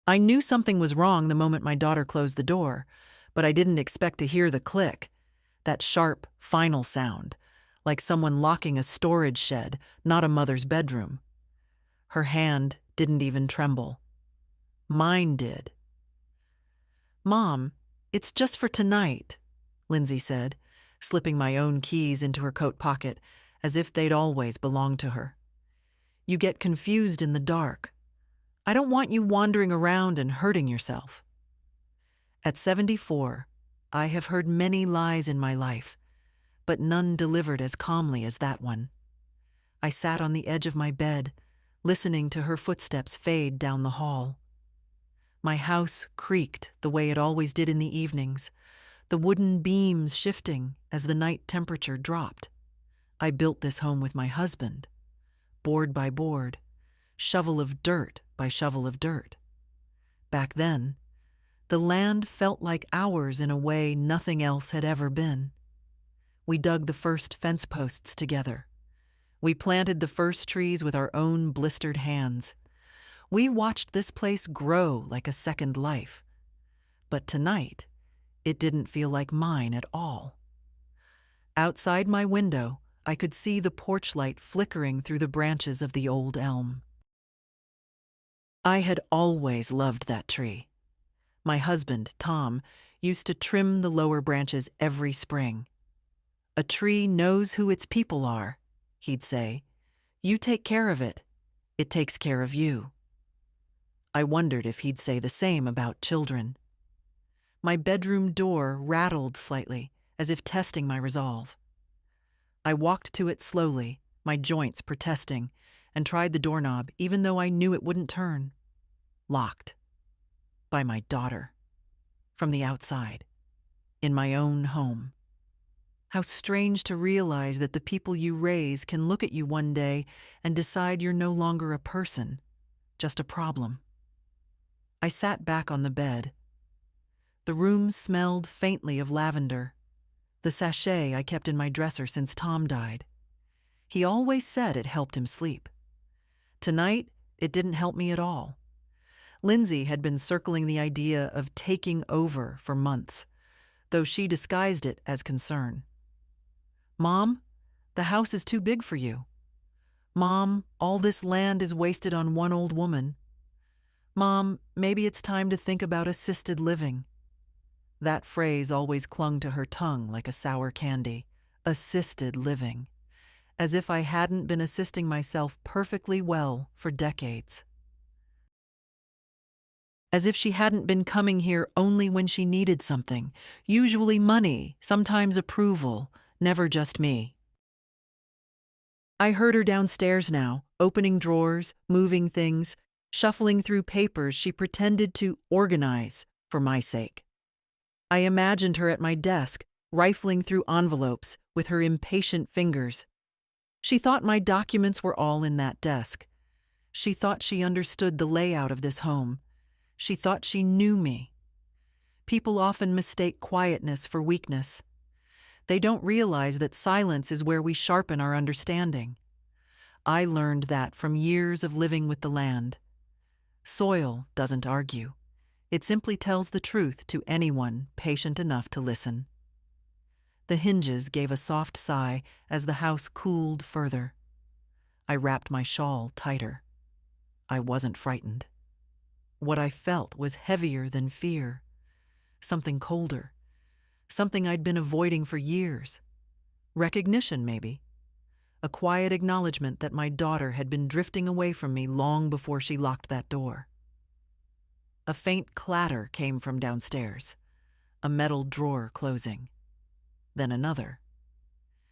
I knew something was wrong the moment my daughter closed the door, but I didn't expect to hear the click, that sharp, final sound, like someone locking a storage shed, not a mother's bedroom. Her hand didn't even tremble. Mine did. "Mom, it's just for tonight," Lindsay said, slipping my own keys into her coat pocket as if they'd always belonged to her. "You get confused in the dark. I don't want you wandering around and hurting yourself." At 74, I have heard many lies in my life, but none delivered as calmly as that one. I sat on the edge of my bed, listening to her footsteps fade down the hall. My house creaked the way it always did in the evenings, the wooden beams shifting as the night temperature dropped. I built this home with my husband, board by board, shovel of dirt by shovel of dirt. Back then, the land felt like ours in a way nothing else had ever been. We dug the first fence posts together. We planted the first trees with our own blistered hands. We watched this place grow like a second life. But tonight, it didn't feel like mine at all. Outside my window, I could see the porch light flickering through the branches of the old elm. I had always loved that tree. My husband, Tom, used to trim the lower branches every spring. "A tree knows who its people are," he'd say. "You take care of it, it takes care of you." I wondered if he'd say the same about children. My bedroom door rattled slightly, as if testing my resolve. I walked to it slowly, my joints protesting, and tried the doorknob even though I knew it wouldn't turn. Locked. By my daughter. From the outside. In my own home. How strange to realize that the people you raise can look at you one day and decide you're no longer a person, just a problem. I sat back on the bed. The room smelled faintly of lavender, the sachet I kept in my dresser since Tom died. He always said it helped him sleep. Tonight, it didn't help me at all. Lindsay had been circling the idea of taking over for months, though she disguised it as concern. "Mom, the house is too big for you. Mom, all this land is wasted on one old woman. Mom, maybe it's time to think about assisted living." That phrase always clung to her tongue like a sour candy. Assisted living. As if I hadn't been assisting myself perfectly well for decades. As if she hadn't been coming here only when she needed something, usually money, sometimes approval, never just me. I heard her downstairs now, opening drawers, moving things, shuffling through papers she pretended to organize for my sake. I imagined her at my desk, rifling through envelopes with her impatient fingers. She thought my documents were all in that desk. She thought she understood the layout of this home. She thought she knew me. People often mistake quietness for weakness. They don't realize that silence is where we sharpen our understanding. I learned that from years of living with the land. Soil doesn't argue. It simply tells the truth to anyone patient enough to listen. The hinges gave a soft sigh as the house cooled further. I wrapped my shawl tighter. I wasn't frightened. What I felt was heavier than fear. Something colder. Something I'd been avoiding for years. Recognition, maybe. A quiet acknowledgement that my daughter had been drifting away from me long before she locked that door. A faint clatter came from downstairs, a metal drawer closing. Then another.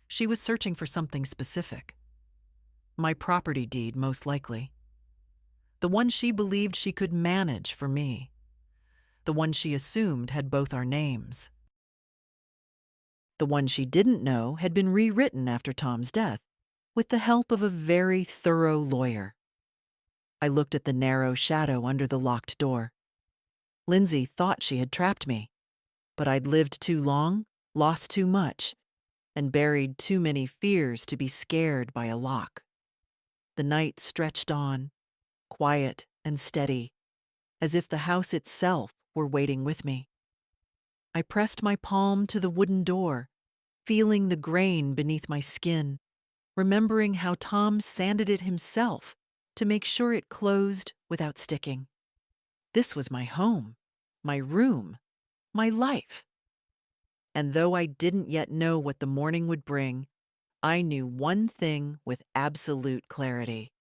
She was searching for something specific. My property deed, most likely. The one she believed she could manage for me. The one she assumed had both our names. The one she didn't know had been rewritten after Tom's death, with the help of a very thorough lawyer. I looked at the narrow shadow under the locked door. Lindsay thought she had trapped me, but I'd lived too long, lost too much, and buried too many fears to be scared by a lock. The night stretched on, quiet and steady, as if the house itself were waiting with me. I pressed my palm to the wooden door, feeling the grain beneath my skin, remembering how Tom sanded it himself to make sure it closed without sticking. This was my home, my room, my life. And though I didn't yet know what the morning would bring, I knew one thing with absolute clarity.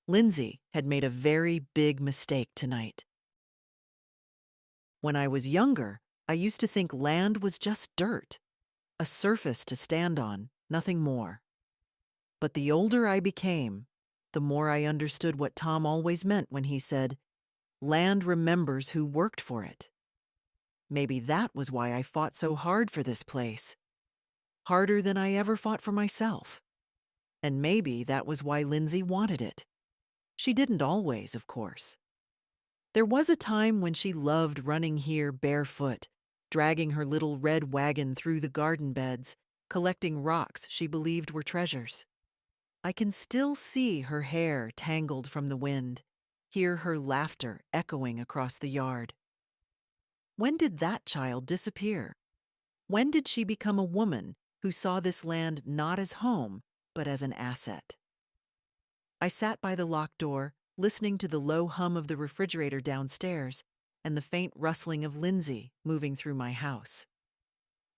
Lindsay had made a very big mistake tonight. When I was younger, I used to think land was just dirt, a surface to stand on, nothing more. But the older I became, the more I understood what Tom always meant when he said, "Land remembers who worked for it." Maybe that was why I fought so hard for this place, harder than I ever fought for myself. And maybe that was why Lindsay wanted it. She didn't always, of course. There was a time when she loved running here barefoot, dragging her little red wagon through the garden beds, collecting rocks she believed were treasures. I can still see her hair tangled from the wind, hear her laughter echoing across the yard. When did that child disappear? When did she become a woman who saw this land not as home, but as an asset? I sat by the locked door, listening to the low hum of the refrigerator downstairs and the faint rustling of Lindsay moving through my house.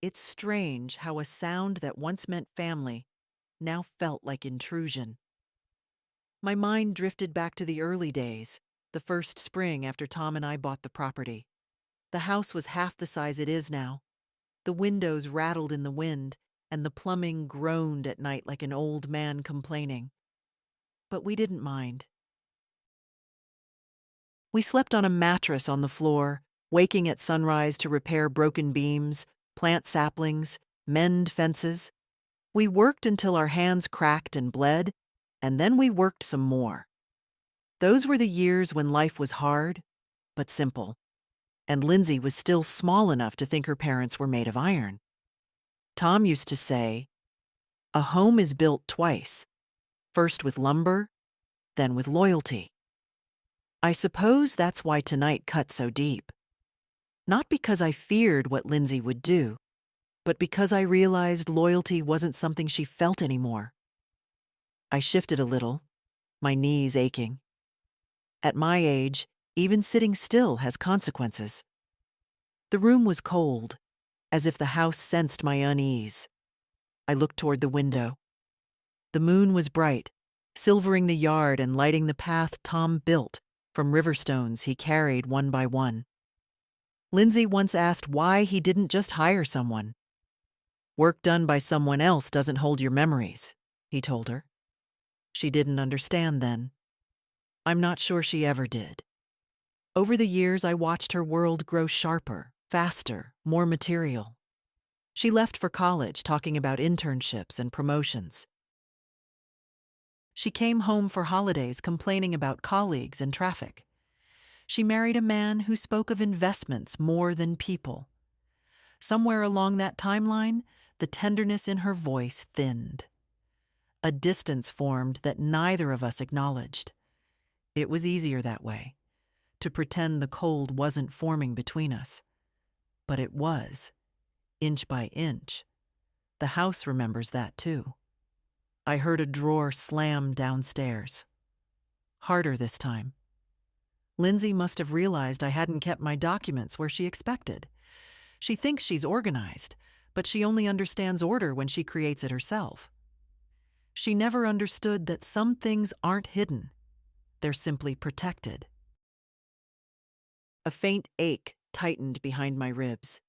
It's strange how a sound that once meant family now felt like intrusion. My mind drifted back to the early days, the first spring after Tom and I bought the property. The house was half the size it is now. The windows rattled in the wind, and the plumbing groaned at night like an old man complaining. But we didn't mind. We slept on a mattress on the floor, waking at sunrise to repair broken beams, plant saplings, mend fences. We worked until our hands cracked and bled, and then we worked some more. Those were the years when life was hard, but simple, and Lindsay was still small enough to think her parents were made of iron. Tom used to say, "A home is built twice, first with lumber, then with loyalty." I suppose that's why tonight cut so deep. Not because I feared what Lindsay would do, but because I realized loyalty wasn't something she felt anymore. I shifted a little, my knees aching. At my age, even sitting still has consequences. The room was cold, as if the house sensed my unease. I looked toward the window. The moon was bright, silvering the yard and lighting the path Tom built from river stones he carried one by one. Lindsay once asked why he didn't just hire someone. "Work done by someone else doesn't hold your memories," he told her. She didn't understand then. I'm not sure she ever did. Over the years, I watched her world grow sharper, faster, more material. She left for college, talking about internships and promotions. She came home for holidays, complaining about colleagues and traffic. She married a man who spoke of investments more than people. Somewhere along that timeline, the tenderness in her voice thinned. A distance formed that neither of us acknowledged. It was easier that way, to pretend the cold wasn't forming between us. But it was, inch by inch. The house remembers that too. I heard a drawer slam downstairs. Harder this time. Lindsay must have realized I hadn't kept my documents where she expected. She thinks she's organized, but she only understands order when she creates it herself. She never understood that some things aren't hidden. They're simply protected. A faint ache tightened behind my ribs.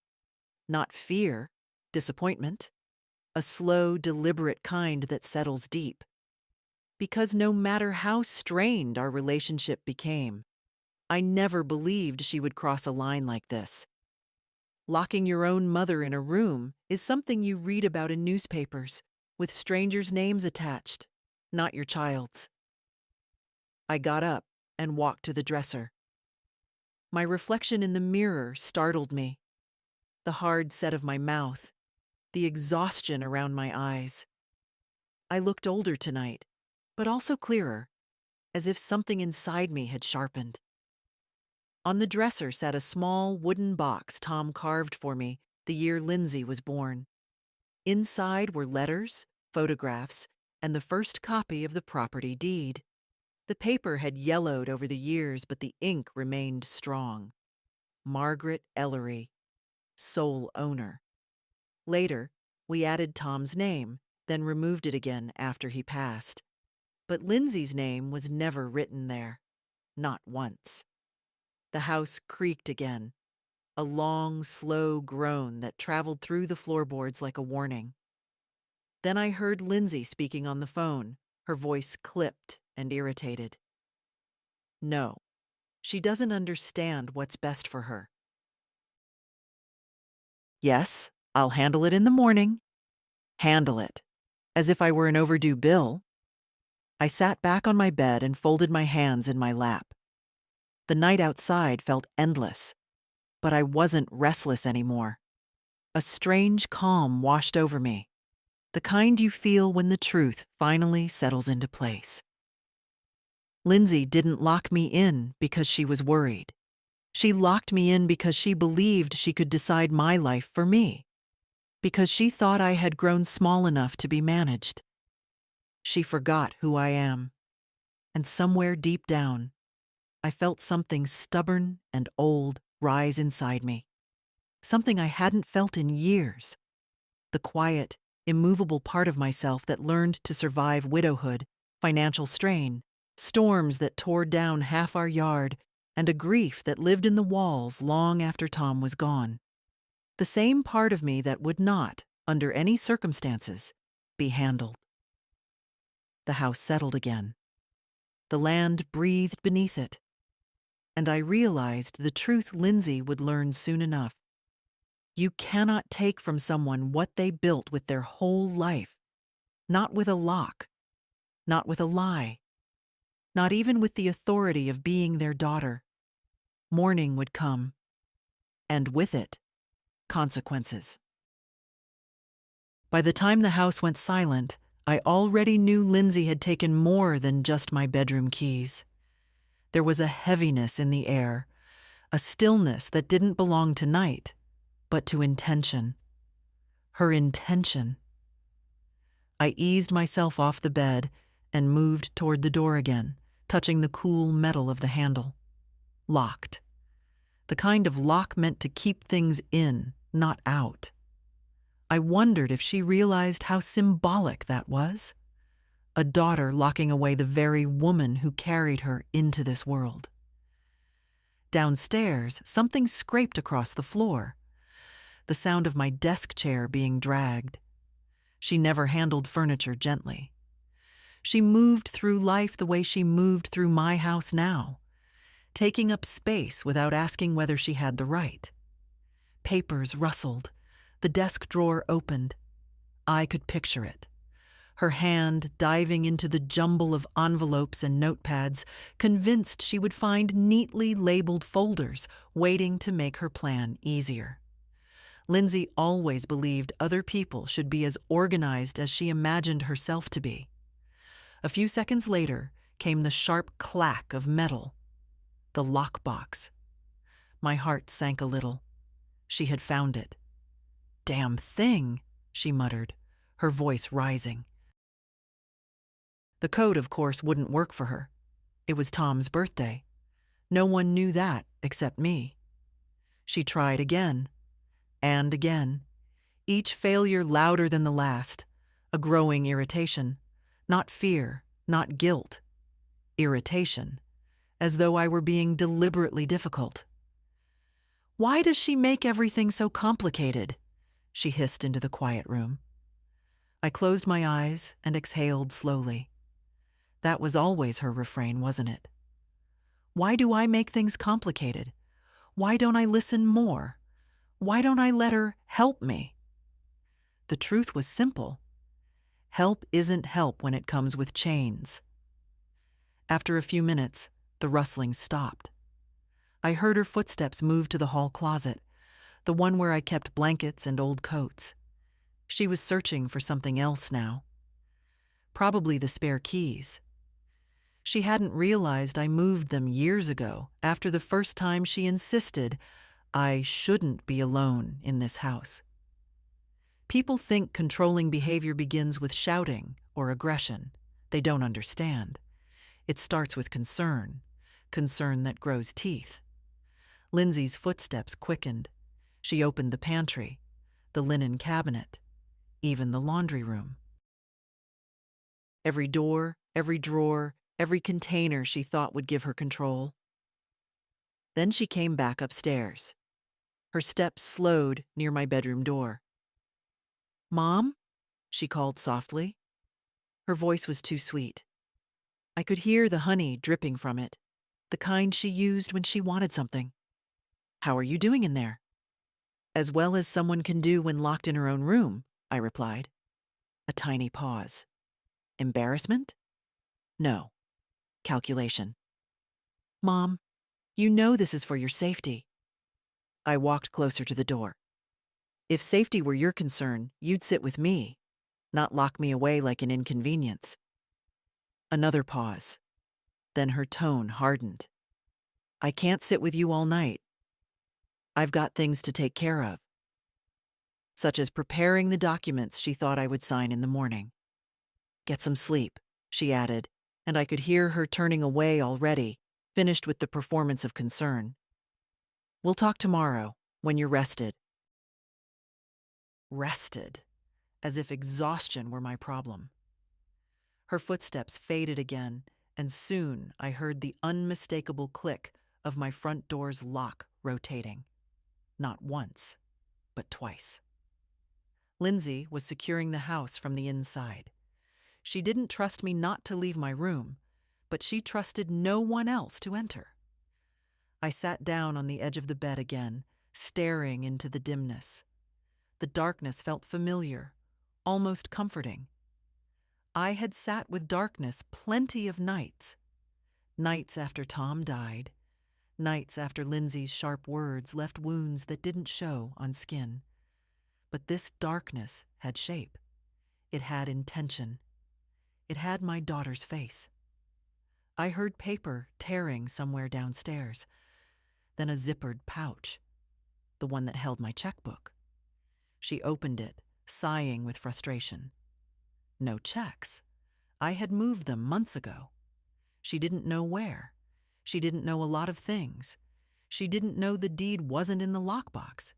Not fear, disappointment. A slow, deliberate kind that settles deep. Because no matter how strained our relationship became, I never believed she would cross a line like this. Locking your own mother in a room is something you read about in newspapers, with strangers' names attached, not your child's. I got up and walked to the dresser. My reflection in the mirror startled me. The hard set of my mouth, the exhaustion around my eyes. I looked older tonight, but also clearer, as if something inside me had sharpened. On the dresser sat a small wooden box Tom carved for me the year Lindsay was born. Inside were letters, photographs, and the first copy of the property deed. The paper had yellowed over the years, but the ink remained strong. Margaret Ellery, sole owner. Later, we added Tom's name, then removed it again after he passed. But Lindsay's name was never written there. Not once. The house creaked again, a long, slow groan that traveled through the floorboards like a warning. Then I heard Lindsay speaking on the phone, her voice clipped and irritated. No, she doesn't understand what's best for her. Yes, I'll handle it in the morning. Handle it. As if I were an overdue bill. I sat back on my bed and folded my hands in my lap. The night outside felt endless, but I wasn't restless anymore. A strange calm washed over me, the kind you feel when the truth finally settles into place. Lindsay didn't lock me in because she was worried. She locked me in because she believed she could decide my life for me, because she thought I had grown small enough to be managed. She forgot who I am, and somewhere deep down, I felt something stubborn and old rise inside me, something I hadn't felt in years, the quiet, immovable part of myself that learned to survive widowhood, financial strain, storms that tore down half our yard, and a grief that lived in the walls long after Tom was gone. The same part of me that would not, under any circumstances, be handled. The house settled again. The land breathed beneath it. And I realized the truth Lindsay would learn soon enough. You cannot take from someone what they built with their whole life. Not with a lock. Not with a lie. Not even with the authority of being their daughter. Morning would come. And with it, consequences. By the time the house went silent, I already knew Lindsay had taken more than just my bedroom keys. There was a heaviness in the air, a stillness that didn't belong to night, but to intention. Her intention. I eased myself off the bed and moved toward the door again, touching the cool metal of the handle. Locked. The kind of lock meant to keep things in, not out. I wondered if she realized how symbolic that was. A daughter locking away the very woman who carried her into this world. Downstairs, something scraped across the floor. The sound of my desk chair being dragged. She never handled furniture gently. She moved through life the way she moved through my house now, taking up space without asking whether she had the right. Papers rustled. The desk drawer opened. I could picture it. Her hand diving into the jumble of envelopes and notepads, convinced she would find neatly labeled folders waiting to make her plan easier. Lindsay always believed other people should be as organized as she imagined herself to be. A few seconds later came the sharp clack of metal. The lockbox. My heart sank a little. She had found it. "Damn thing," she muttered, her voice rising. The code, of course, wouldn't work for her. It was Tom's birthday. No one knew that except me. She tried again, and again, each failure louder than the last, a growing irritation. Not fear, not guilt. Irritation, as though I were being deliberately difficult. "Why does she make everything so complicated?" she hissed into the quiet room. I closed my eyes and exhaled slowly. That was always her refrain, wasn't it? Why do I make things complicated? Why don't I listen more? Why don't I let her help me? The truth was simple. Help isn't help when it comes with chains. After a few minutes, the rustling stopped. I heard her footsteps move to the hall closet, the one where I kept blankets and old coats. She was searching for something else now. Probably the spare keys. She hadn't realized I moved them years ago after the first time she insisted I shouldn't be alone in this house. People think controlling behavior begins with shouting or aggression. They don't understand. It starts with concern, concern that grows teeth. Lindsay's footsteps quickened. She opened the pantry, the linen cabinet, even the laundry room. Every door, every drawer, every container she thought would give her control. Then she came back upstairs. Her steps slowed near my bedroom door. "Mom?" she called softly. Her voice was too sweet. I could hear the honey dripping from it, the kind she used when she wanted something. "How are you doing in there?" "As well as someone can do when locked in her own room," I replied. A tiny pause. Embarrassment? No. Calculation. "Mom, you know this is for your safety." I walked closer to the door. "If safety were your concern, you'd sit with me, not lock me away like an inconvenience." Another pause. Then her tone hardened. "I can't sit with you all night. I've got things to take care of." Such as preparing the documents she thought I would sign in the morning. "Get some sleep," she added, and I could hear her turning away already, finished with the performance of concern. "We'll talk tomorrow, when you're rested." Rested, as if exhaustion were my problem. Her footsteps faded again, and soon I heard the unmistakable click of my front door's lock rotating. Not once, but twice. Lindsay was securing the house from the inside. She didn't trust me not to leave my room, but she trusted no one else to enter. I sat down on the edge of the bed again, staring into the dimness. The darkness felt familiar, almost comforting. I had sat with darkness plenty of nights. Nights after Tom died. Nights after Lindsay's sharp words left wounds that didn't show on skin. But this darkness had shape. It had intention. It had my daughter's face. I heard paper tearing somewhere downstairs, then a zippered pouch, the one that held my checkbook. She opened it, sighing with frustration. No checks. I had moved them months ago. She didn't know where. She didn't know a lot of things. She didn't know the deed wasn't in the lockbox.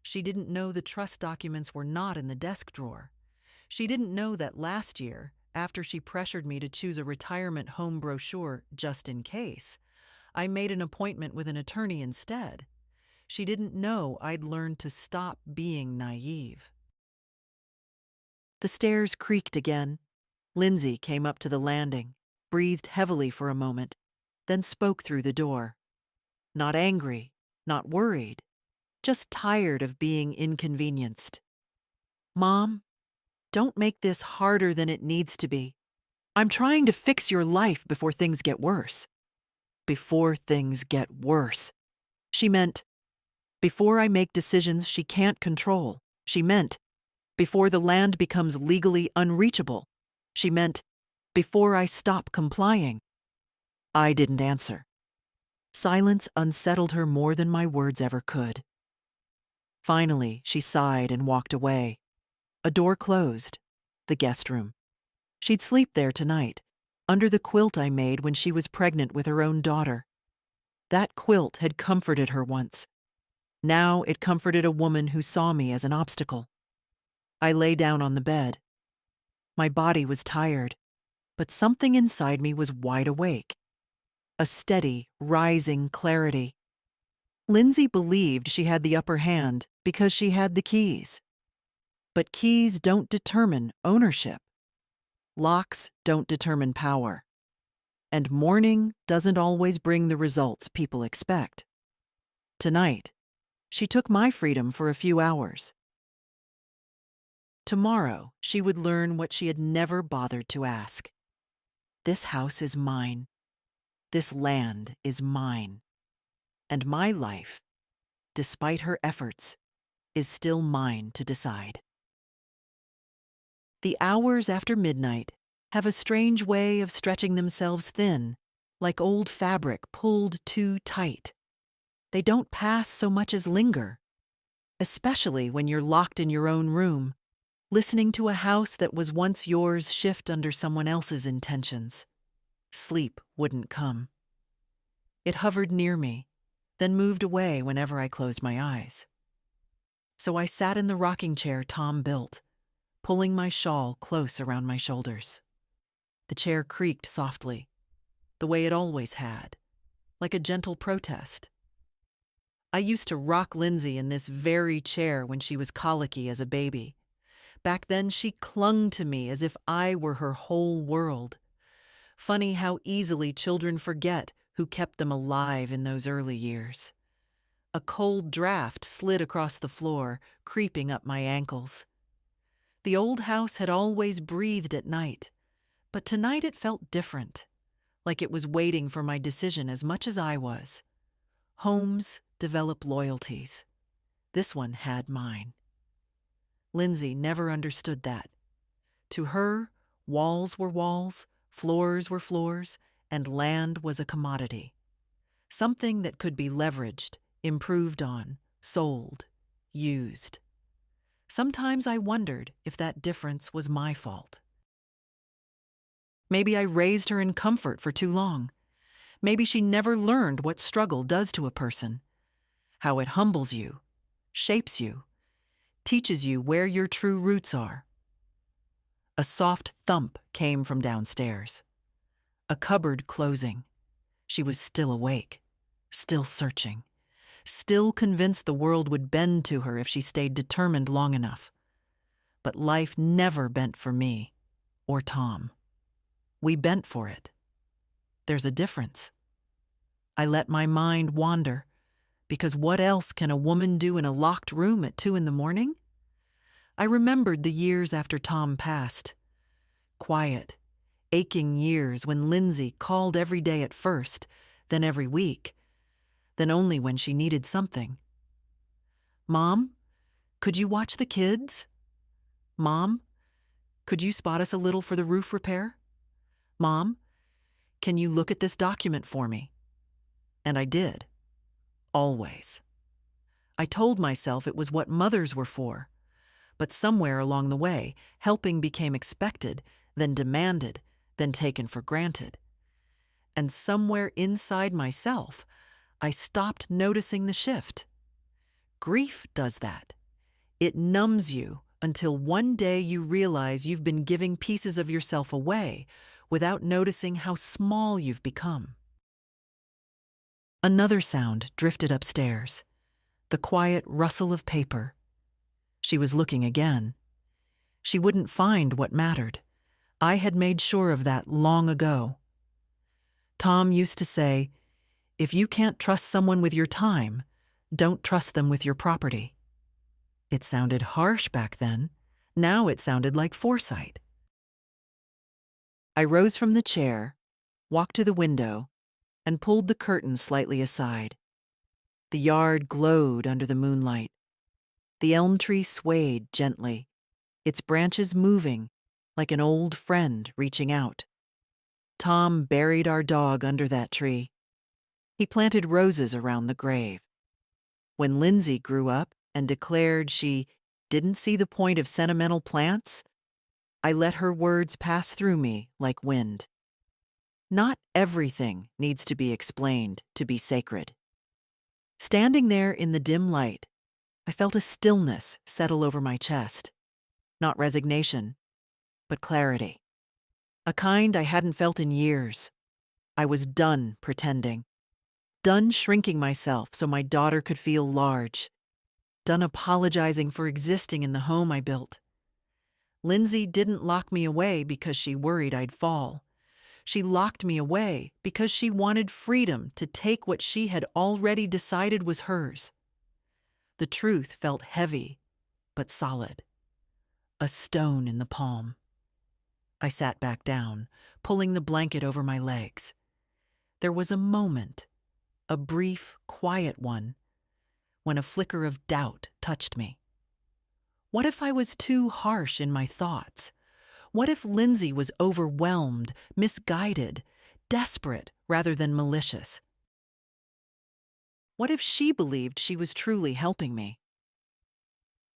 She didn't know the trust documents were not in the desk drawer. She didn't know that last year, after she pressured me to choose a retirement home brochure just in case, I made an appointment with an attorney instead. She didn't know I'd learned to stop being naive. The stairs creaked again. Lindsay came up to the landing, breathed heavily for a moment, then spoke through the door. Not angry, not worried, just tired of being inconvenienced. "Mom, don't make this harder than it needs to be. I'm trying to fix your life before things get worse." Before things get worse. She meant, before I make decisions she can't control. She meant, before the land becomes legally unreachable. She meant, before I stop complying. I didn't answer. Silence unsettled her more than my words ever could. Finally, she sighed and walked away. A door closed. The guest room. She'd sleep there tonight, under the quilt I made when she was pregnant with her own daughter. That quilt had comforted her once. Now it comforted a woman who saw me as an obstacle. I lay down on the bed. My body was tired, but something inside me was wide awake. A steady, rising clarity. Lindsay believed she had the upper hand because she had the keys. But keys don't determine ownership. Locks don't determine power. And mourning doesn't always bring the results people expect. Tonight, she took my freedom for a few hours. Tomorrow, she would learn what she had never bothered to ask. This house is mine. This land is mine. And my life, despite her efforts, is still mine to decide. The hours after midnight have a strange way of stretching themselves thin, like old fabric pulled too tight. They don't pass so much as linger, especially when you're locked in your own room, listening to a house that was once yours shift under someone else's intentions. Sleep wouldn't come. It hovered near me, then moved away whenever I closed my eyes. So I sat in the rocking chair Tom built, pulling my shawl close around my shoulders. The chair creaked softly, the way it always had, like a gentle protest. I used to rock Lindsay in this very chair when she was colicky as a baby. Back then, she clung to me as if I were her whole world. Funny how easily children forget who kept them alive in those early years. A cold draft slid across the floor, creeping up my ankles. The old house had always breathed at night, but tonight it felt different, like it was waiting for my decision as much as I was. Homes develop loyalties. This one had mine. Lindsay never understood that. To her, walls were walls, floors were floors, and land was a commodity. Something that could be leveraged, improved on, sold, used. Sometimes I wondered if that difference was my fault. Maybe I raised her in comfort for too long. Maybe she never learned what struggle does to a person, how it humbles you, shapes you, teaches you where your true roots are. A soft thump came from downstairs. A cupboard closing. She was still awake, still searching, still convinced the world would bend to her if she stayed determined long enough. But life never bent for me, or Tom. We bent for it. There's a difference. I let my mind wander, because what else can a woman do in a locked room at 2 a.m? I remembered the years after Tom passed. Quiet, aching years when Lindsay called every day at first, then every week, then only when she needed something. Mom, could you watch the kids? Mom, could you spot us a little for the roof repair? Mom, can you look at this document for me? And I did. Always. I told myself it was what mothers were for. But somewhere along the way, helping became expected, then demanded, then taken for granted. And somewhere inside myself, I stopped noticing the shift. Grief does that. It numbs you until one day you realize you've been giving pieces of yourself away without noticing how small you've become. Another sound drifted upstairs, the quiet rustle of paper. She was looking again. She wouldn't find what mattered. I had made sure of that long ago. Tom used to say, if you can't trust someone with your time, don't trust them with your property. It sounded harsh back then. Now it sounded like foresight. I rose from the chair, walked to the window, and pulled the curtain slightly aside. The yard glowed under the moonlight. The elm tree swayed gently, its branches moving like an old friend reaching out. Tom buried our dog under that tree. He planted roses around the grave. When Lindsay grew up and declared she didn't see the point of sentimental plants, I let her words pass through me like wind. Not everything needs to be explained to be sacred. Standing there in the dim light, I felt a stillness settle over my chest. Not resignation, but clarity. A kind I hadn't felt in years. I was done pretending. Done shrinking myself so my daughter could feel large. Done apologizing for existing in the home I built. Lindsay didn't lock me away because she worried I'd fall. She locked me away because she wanted freedom to take what she had already decided was hers. The truth felt heavy, but solid. A stone in the palm. I sat back down, pulling the blanket over my legs. There was a moment, a brief, quiet one, when a flicker of doubt touched me. What if I was too harsh in my thoughts? What if Lindsay was overwhelmed, misguided, desperate rather than malicious? What if she believed she was truly helping me?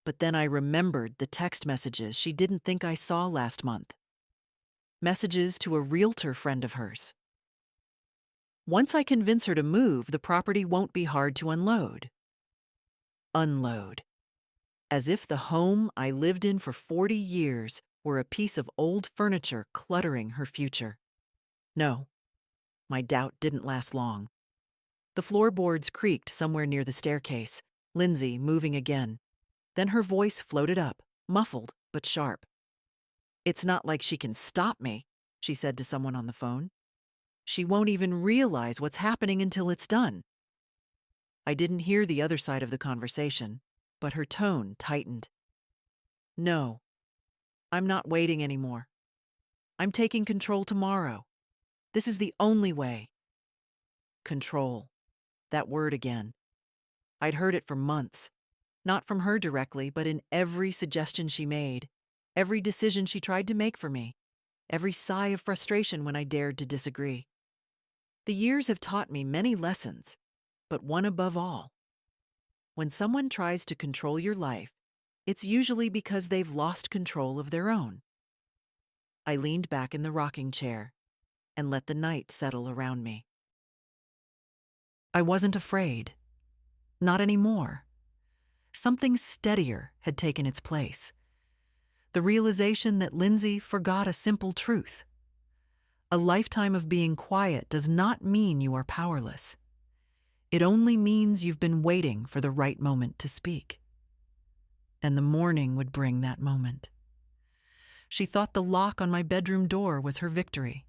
But then I remembered the text messages she didn't think I saw last month. Messages to a realtor friend of hers. Once I convince her to move, the property won't be hard to unload. Unload. As if the home I lived in for 40 years were a piece of old furniture cluttering her future. No, my doubt didn't last long. The floorboards creaked somewhere near the staircase, Lindsay moving again. Then her voice floated up, muffled but sharp. "It's not like she can stop me," she said to someone on the phone. "She won't even realize what's happening until it's done." I didn't hear the other side of the conversation, but her tone tightened. "No, I'm not waiting anymore. I'm taking control tomorrow. This is the only way." Control. That word again. I'd heard it for months. Not from her directly, but in every suggestion she made, every decision she tried to make for me, every sigh of frustration when I dared to disagree. The years have taught me many lessons, but one above all. When someone tries to control your life, it's usually because they've lost control of their own. I leaned back in the rocking chair and let the night settle around me. I wasn't afraid. Not anymore. Something steadier had taken its place. The realization that Lindsay forgot a simple truth. A lifetime of being quiet does not mean you are powerless. It only means you've been waiting for the right moment to speak. And the morning would bring that moment. She thought the lock on my bedroom door was her victory.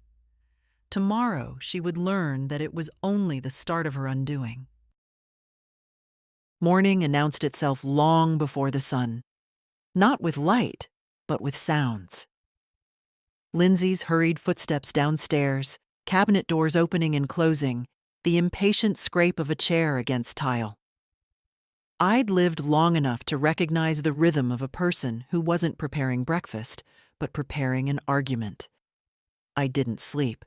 Tomorrow she would learn that it was only the start of her undoing. Morning announced itself long before the sun. Not with light, but with sounds. Lindsay's hurried footsteps downstairs, cabinet doors opening and closing, the impatient scrape of a chair against tile. I'd lived long enough to recognize the rhythm of a person who wasn't preparing breakfast, but preparing an argument. I didn't sleep.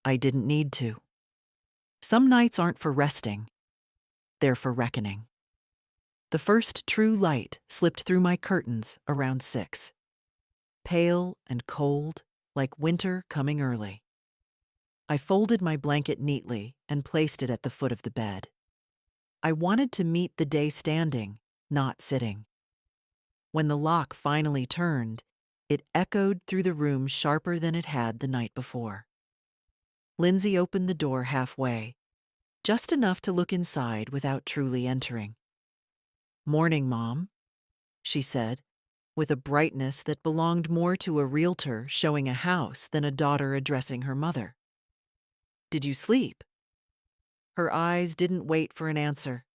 I didn't need to. Some nights aren't for resting. They're for reckoning. The first true light slipped through my curtains around 6. Pale and cold, like winter coming early. I folded my blanket neatly and placed it at the foot of the bed. I wanted to meet the day standing, not sitting. When the lock finally turned, it echoed through the room sharper than it had the night before. Lindsay opened the door halfway, just enough to look inside without truly entering. "Morning, Mom," she said, with a brightness that belonged more to a realtor showing a house than a daughter addressing her mother. "Did you sleep?" Her eyes didn't wait for an answer.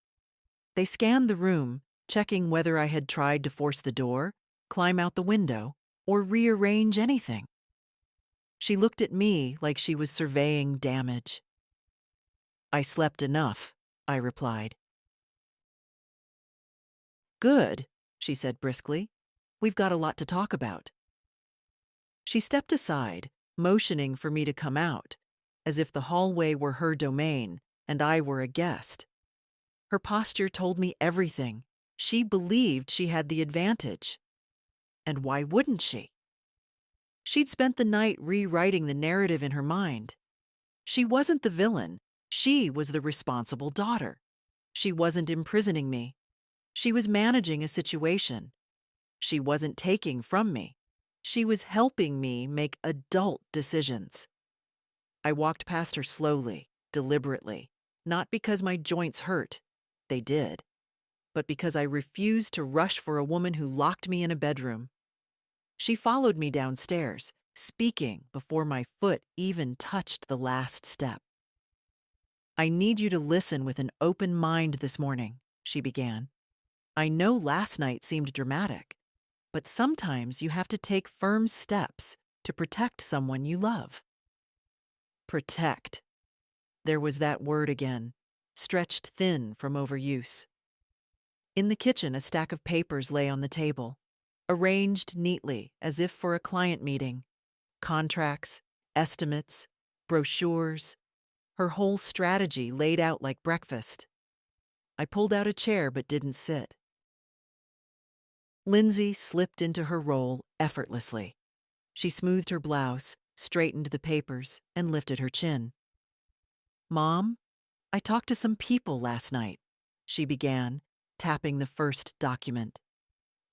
They scanned the room, checking whether I had tried to force the door, climb out the window, or rearrange anything. She looked at me like she was surveying damage. "I slept enough," I replied. "Good," she said briskly. "We've got a lot to talk about." She stepped aside, motioning for me to come out, as if the hallway were her domain and I were a guest. Her posture told me everything. She believed she had the advantage. And why wouldn't she? She'd spent the night rewriting the narrative in her mind. She wasn't the villain. She was the responsible daughter. She wasn't imprisoning me. She was managing a situation. She wasn't taking from me. She was helping me make adult decisions. I walked past her slowly, deliberately, not because my joints hurt. They did. But because I refused to rush for a woman who locked me in a bedroom. She followed me downstairs, speaking before my foot even touched the last step. "I need you to listen with an open mind this morning," she began. "I know last night seemed dramatic, but sometimes you have to take firm steps to protect someone you love." Protect. There was that word again, stretched thin from overuse. In the kitchen, a stack of papers lay on the table. arranged neatly as if for a client meeting. Contracts, estimates, brochures, her whole strategy laid out like breakfast. I pulled out a chair but didn't sit. Lindsay slipped into her role effortlessly. She smoothed her blouse, straightened the papers, and lifted her chin. "Mom, I talked to some people last night," she began, tapping the first document.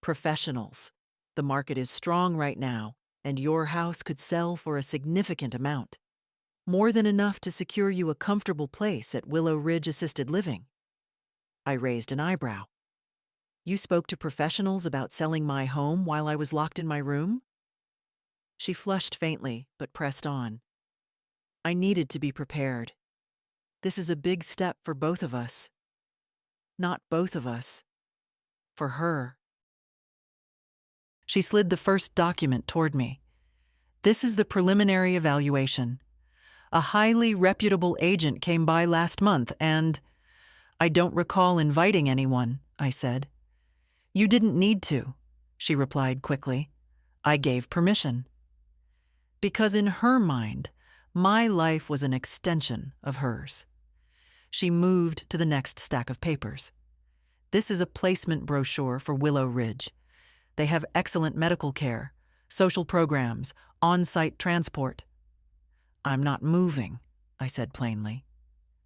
"Professionals. The market is strong right now, and your house could sell for a significant amount. More than enough to secure you a comfortable place at Willow Ridge Assisted Living." I raised an eyebrow. "You spoke to professionals about selling my home while I was locked in my room?" She flushed faintly, but pressed on. "I needed to be prepared. This is a big step for both of us. Not both of us. For her." She slid the first document toward me. "This is the preliminary evaluation. A highly reputable agent came by last month and—" "I don't recall inviting anyone," I said. "You didn't need to," she replied quickly. "I gave permission." Because in her mind, my life was an extension of hers. She moved to the next stack of papers. "This is a placement brochure for Willow Ridge. They have excellent medical care, social programs, on-site transport." "I'm not moving," I said plainly.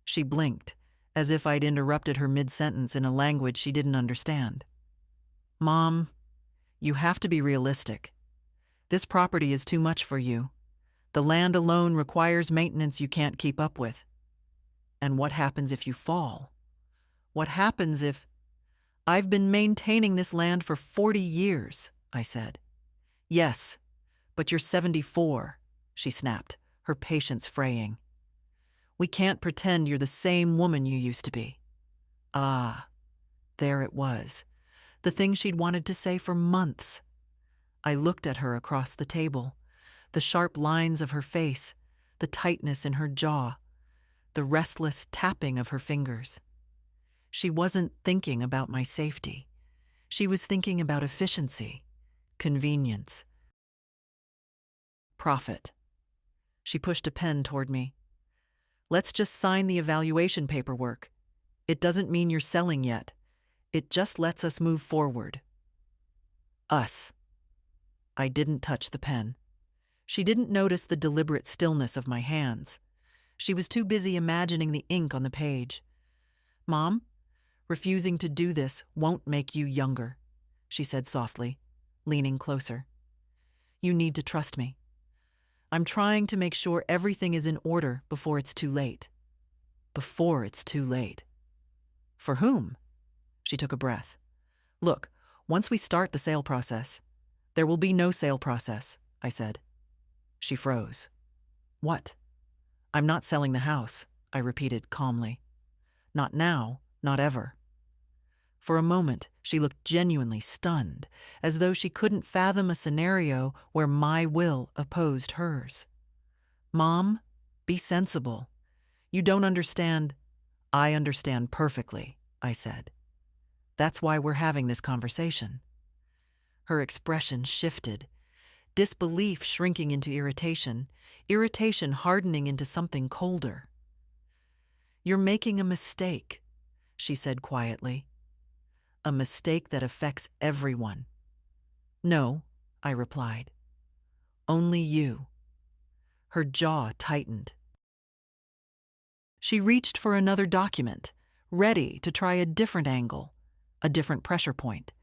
She blinked, as if I'd interrupted her mid-sentence in a language she didn't understand. "Mom, you have to be realistic. This property is too much for you. The land alone requires maintenance you can't keep up with. And what happens if you fall? What happens if—" "I've been maintaining this land for 40 years, I said. "Yes, but you're 74, she snapped, her patience fraying. "We can't pretend you're the same woman you used to be." Ah, there it was, the thing she'd wanted to say for months. I looked at her across the table, the sharp lines of her face, the tightness in her jaw, the restless tapping of her fingers. She wasn't thinking about my safety. She was thinking about efficiency, convenience, profit. She pushed a pen toward me. "Let's just sign the evaluation paperwork. It doesn't mean you're selling yet. It just lets us move forward." Us. I didn't touch the pen. She didn't notice the deliberate stillness of my hands. She was too busy imagining the ink on the page. "Mom, refusing to do this won't make you younger," she said softly, leaning closer. "You need to trust me. I'm trying to make sure everything is in order before it's too late." Before it's too late. For whom? She took a breath. "Look, once we start the sale process—" "There will be no sale process," I said. She froze. "What?" "I'm not selling the house," I repeated calmly. "Not now, not ever." For a moment, she looked genuinely stunned, as though she couldn't fathom a scenario where my will opposed hers. "Mom, be sensible. You don't understand—" "I understand perfectly," I said. "That's why we're having this conversation." Her expression shifted, disbelief shrinking into irritation, irritation hardening into something colder. "You're making a mistake," she said quietly. "A mistake that affects everyone." "No," I replied. "Only you." Her jaw tightened. She reached for another document, ready to try a different angle, a different pressure point.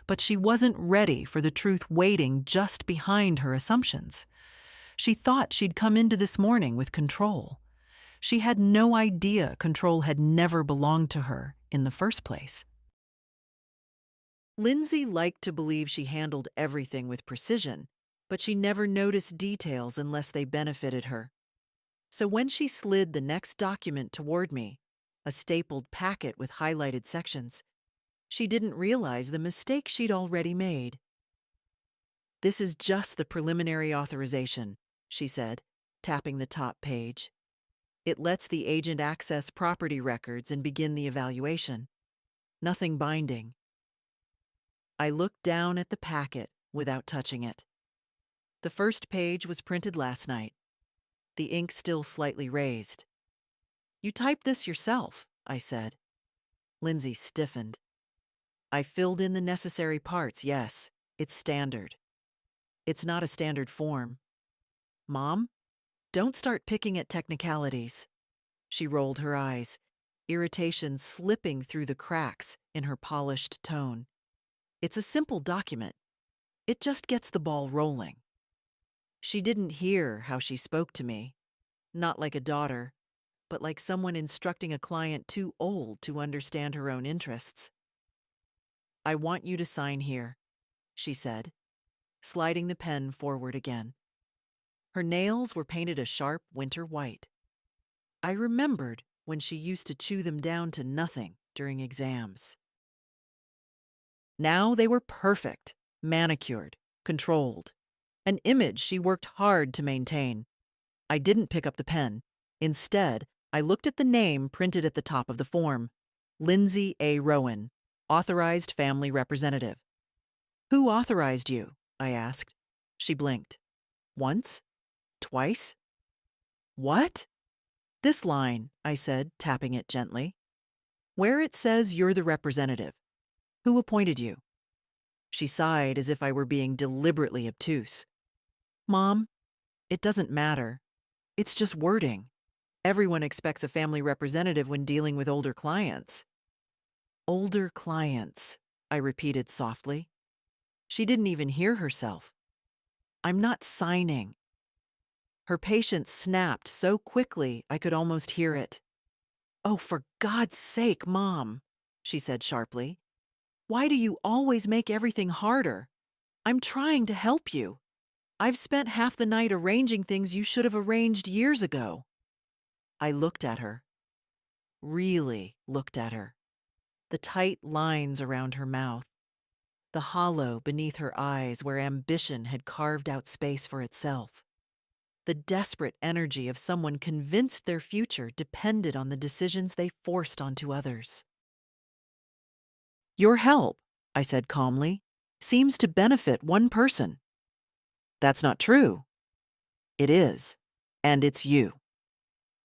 But she wasn't ready for the truth waiting just behind her assumptions. She thought she'd come into this morning with control. She had no idea control had never belonged to her in the first place. Lindsay liked to believe she handled everything with precision, but she never noticed details unless they benefited her. So when she slid the next document toward me, a stapled packet with highlighted sections, she didn't realize the mistake she'd already made. "This is just the preliminary authorization," she said, tapping the top page. "It lets the agent access property records and begin the evaluation. Nothing binding." I looked down at the packet without touching it. The first page was printed last night, the ink still slightly raised. "You typed this yourself," I said. Lindsay stiffened. "I filled in the necessary parts, yes. It's standard." "It's not a standard form." "Mom, don't start picking at technicalities." She rolled her eyes, irritation slipping through the cracks in her polished tone. "It's a simple document. It just gets the ball rolling." She didn't hear how she spoke to me, not like a daughter, but like someone instructing a client too old to understand her own interests. "I want you to sign here," she said, sliding the pen forward again. Her nails were painted a sharp winter white. I remembered when she used to chew them down to nothing during exams. Now they were perfect, manicured, controlled, an image she worked hard to maintain. I didn't pick up the pen. Instead, I looked at the name printed at the top of the form: Lindsay A. Rowan, authorized family representative. "Who authorized you?" I asked. She blinked. "Once? Twice?" "What?" "This line," I said, tapping it gently. "Where it says you're the representative. Who appointed you?" She sighed as if I were being deliberately obtuse. "Mom, it doesn't matter. It's just wording. Everyone expects a family representative when dealing with older clients." "Older clients," I repeated softly. She didn't even hear herself. "I'm not signing." Her patience snapped so quickly I could almost hear it. "Oh, for God's sake, Mom," she said sharply. "Why do you always make everything harder? I'm trying to help you. I've spent half the night arranging things you should have arranged years ago." I looked at her. Really looked at her. The tight lines around her mouth. The hollow beneath her eyes where ambition had carved out space for itself. The desperate energy of someone convinced their future depended on the decisions they forced onto others. "Your help," I said calmly, "seems to benefit one person." "That's not true." "It is. And it's you."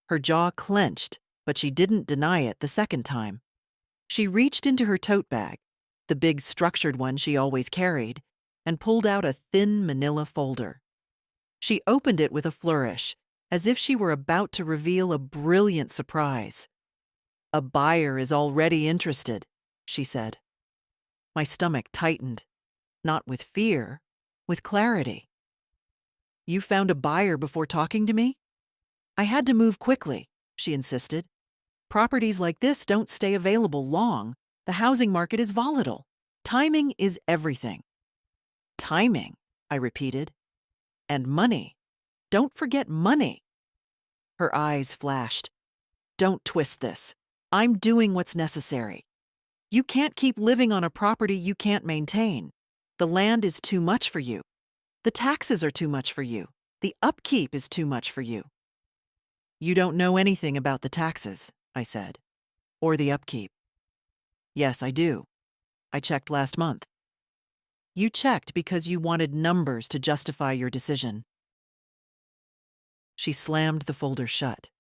Her jaw clenched, but she didn't deny it the second time. She reached into her tote bag, the big structured one she always carried, and pulled out a thin manila folder. She opened it with a flourish, as if she were about to reveal a brilliant surprise. "A buyer is already interested," she said. My stomach tightened, not with fear, with clarity. "You found a buyer before talking to me?" "I had to move quickly," she insisted. "Properties like this don't stay available long. The housing market is volatile. Timing is everything." "Timing," I repeated. "And money. Don't forget money." Her eyes flashed. "Don't twist this. I'm doing what's necessary. You can't keep living on a property you can't maintain. The land is too much for you. The taxes are too much for you. The upkeep is too much for you." "You don't know anything about the taxes," I said. "Or the upkeep." "Yes, I do. I checked last month." "You checked because you wanted numbers to justify your decision." She slammed the folder shut.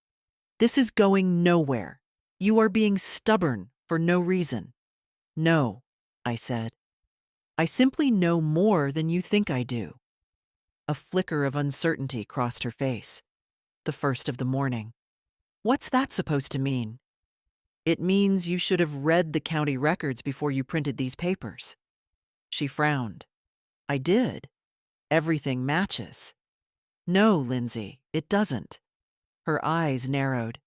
"This is going nowhere. You are being stubborn for no reason." "No," I said. "I simply know more than you think I do." A flicker of uncertainty crossed her face. The first of the morning. "What's that supposed to mean?" "It means you should have read the county records before you printed these papers." She frowned. "I did. Everything matches." "No, Lindsay, it doesn't." Her eyes narrowed.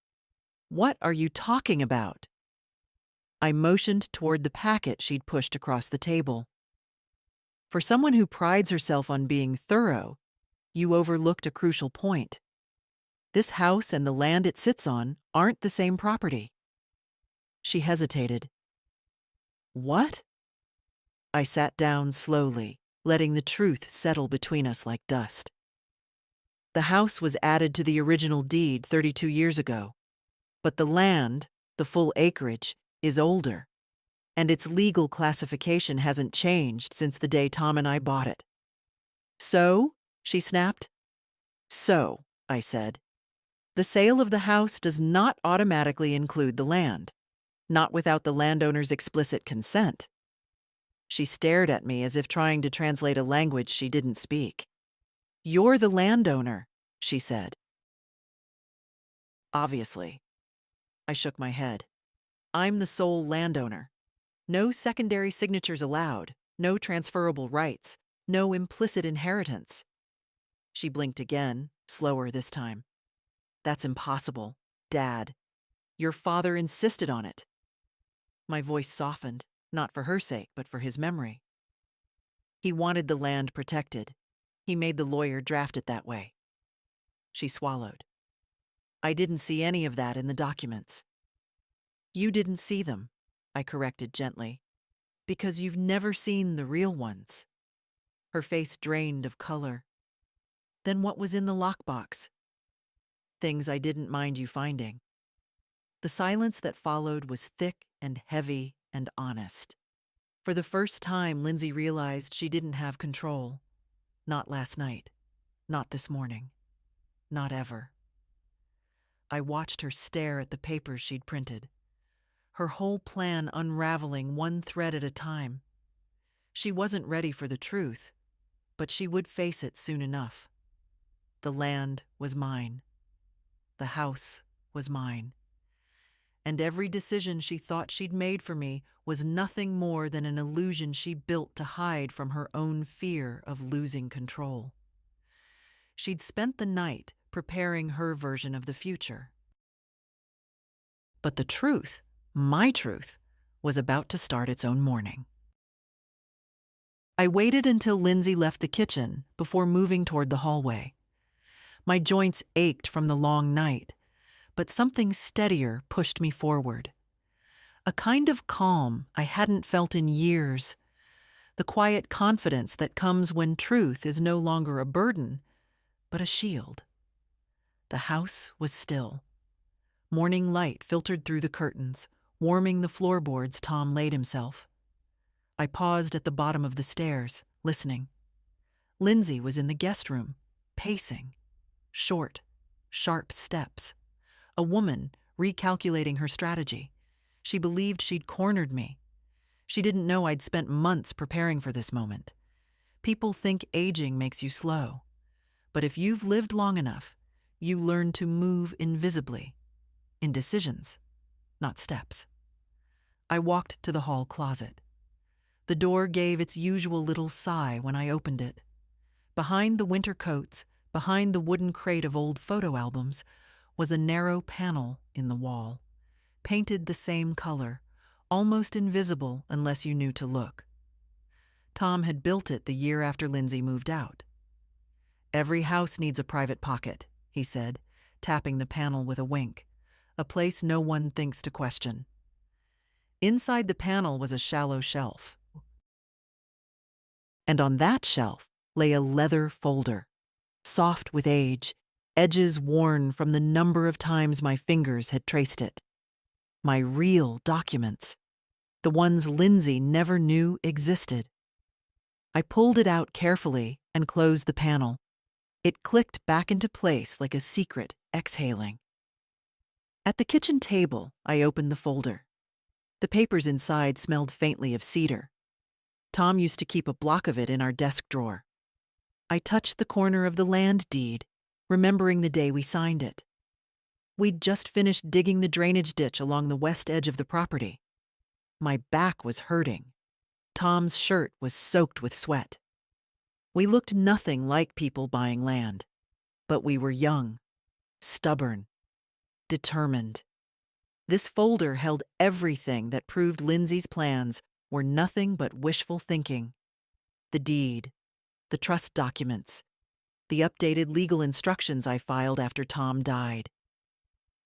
"What are you talking about?" I motioned toward the packet she'd pushed across the table. "For someone who prides herself on being thorough, you overlooked a crucial point. This house and the land it sits on aren't the same property." She hesitated. "What?" I sat down slowly, letting the truth settle between us like dust. "The house was added to the original deed 32 years ago, but the land, the full acreage, is older. and its legal classification hasn't changed since the day Tom and I bought it. So? She snapped. So, I said, the sale of the house does not automatically include the land, not without the landowner's explicit consent. She stared at me as if trying to translate a language she didn't speak. You're the landowner, she said. Obviously. I shook my head. I'm the sole landowner. No secondary signatures allowed, no transferable rights, no implicit inheritance. She blinked again, slower this time. That's impossible, Dad. Your father insisted on it. My voice softened, not for her sake, but for his memory. He wanted the land protected. He made the lawyer draft it that way. She swallowed. I didn't see any of that in the documents. You didn't see them, I corrected gently, because you've never seen the real ones. Her face drained of color. Then what was in the lockbox? Things I didn't mind you finding. The silence that followed was thick and heavy and honest. For the first time, Lindsay realized she didn't have control. Not last night. Not this morning. Not ever. I watched her stare at the papers she'd printed, her whole plan unraveling one thread at a time. She wasn't ready for the truth, but she would face it soon enough. The land was mine. The house was mine. And every decision she thought she'd made for me was nothing more than an illusion she built to hide from her own fear of losing control. She'd spent the night preparing her version of the future. But the truth, my truth, was about to start its own morning. I waited until Lindsay left the kitchen before moving toward the hallway. My joints ached from the long night, but something steadier pushed me forward. A kind of calm I hadn't felt in years, the quiet confidence that comes when truth is no longer a burden, but a shield. The house was still. Morning light filtered through the curtains, warming the floorboards Tom laid himself. I paused at the bottom of the stairs, listening. Lindsay was in the guest room, pacing. Short, sharp steps. A woman recalculating her strategy. She believed she'd cornered me. She didn't know I'd spent months preparing for this moment. People think aging makes you slow. But if you've lived long enough, you learn to move invisibly. In decisions, not steps. I walked to the hall closet. The door gave its usual little sigh when I opened it. Behind the winter coats, behind the wooden crate of old photo albums, was a narrow panel in the wall, painted the same color, almost invisible unless you knew to look. Tom had built it the year after Lindsay moved out. Every house needs a private pocket, he said, tapping the panel with a wink, a place no one thinks to question. Inside the panel was a shallow shelf. And on that shelf lay a leather folder, soft with age, edges worn from the number of times my fingers had traced it. My real documents, the ones Lindsay never knew existed. I pulled it out carefully and closed the panel. It clicked back into place like a secret exhaling. At the kitchen table, I opened the folder. The papers inside smelled faintly of cedar. Tom used to keep a block of it in our desk drawer. I touched the corner of the land deed, remembering the day we signed it. We'd just finished digging the drainage ditch along the west edge of the property. My back was hurting. Tom's shirt was soaked with sweat. We looked nothing like people buying land, but we were young, stubborn, determined. This folder held everything that proved Lindsay's plans were nothing but wishful thinking. The deed, the trust documents, the updated legal instructions I filed after Tom died.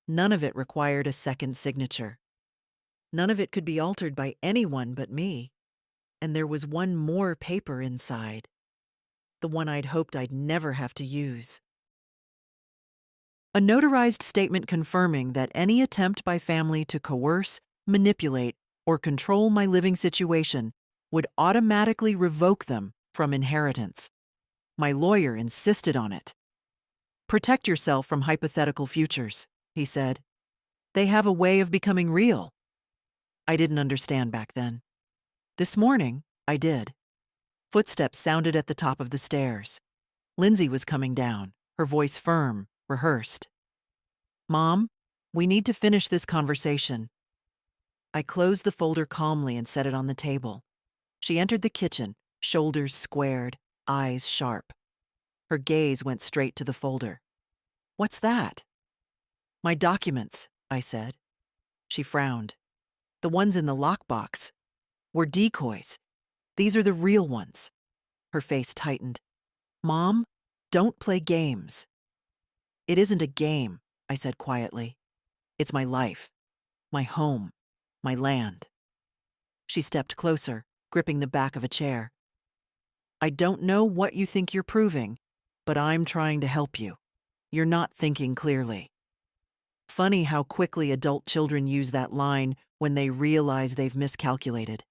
None of it required a second signature. None of it could be altered by anyone but me. And there was one more paper inside, the one I'd hoped I'd never have to use. A notarized statement confirming that any attempt by family to coerce, manipulate, or control my living situation would automatically revoke them from inheritance. My lawyer insisted on it. Protect yourself from hypothetical futures, he said. They have a way of becoming real. I didn't understand back then. This morning, I did. Footsteps sounded at the top of the stairs. Lindsay was coming down, her voice firm, rehearsed. Mom, we need to finish this conversation. I closed the folder calmly and set it on the table. She entered the kitchen, shoulders squared, eyes sharp. Her gaze went straight to the folder. What's that? My documents, I said. She frowned. The ones in the lockbox were decoys. These are the real ones. Her face tightened. Mom, don't play games. It isn't a game, I said quietly. It's my life, my home, my land. She stepped closer, gripping the back of a chair. I don't know what you think you're proving, but I'm trying to help you. You're not thinking clearly. Funny how quickly adult children use that line when they realize they've miscalculated.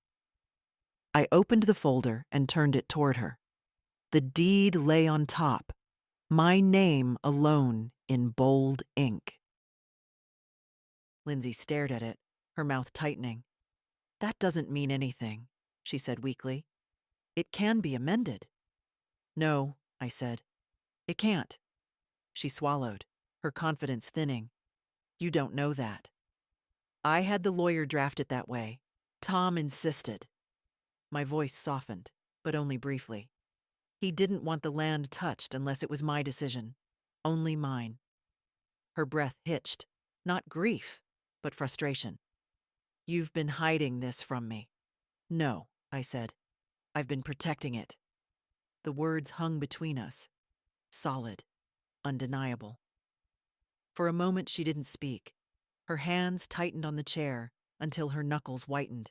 I opened the folder and turned it toward her. The deed lay on top, my name alone in bold ink. Lindsay stared at it, her mouth tightening. That doesn't mean anything, she said weakly. It can be amended. No, I said. It can't. She swallowed, her confidence thinning. You don't know that. I had the lawyer draft it that way. Tom insisted. My voice softened, but only briefly. He didn't want the land touched unless it was my decision. Only mine. Her breath hitched, not grief, but frustration. You've been hiding this from me. No, I said. I've been protecting it. The words hung between us. Solid, undeniable. For a moment she didn't speak. Her hands tightened on the chair until her knuckles whitened.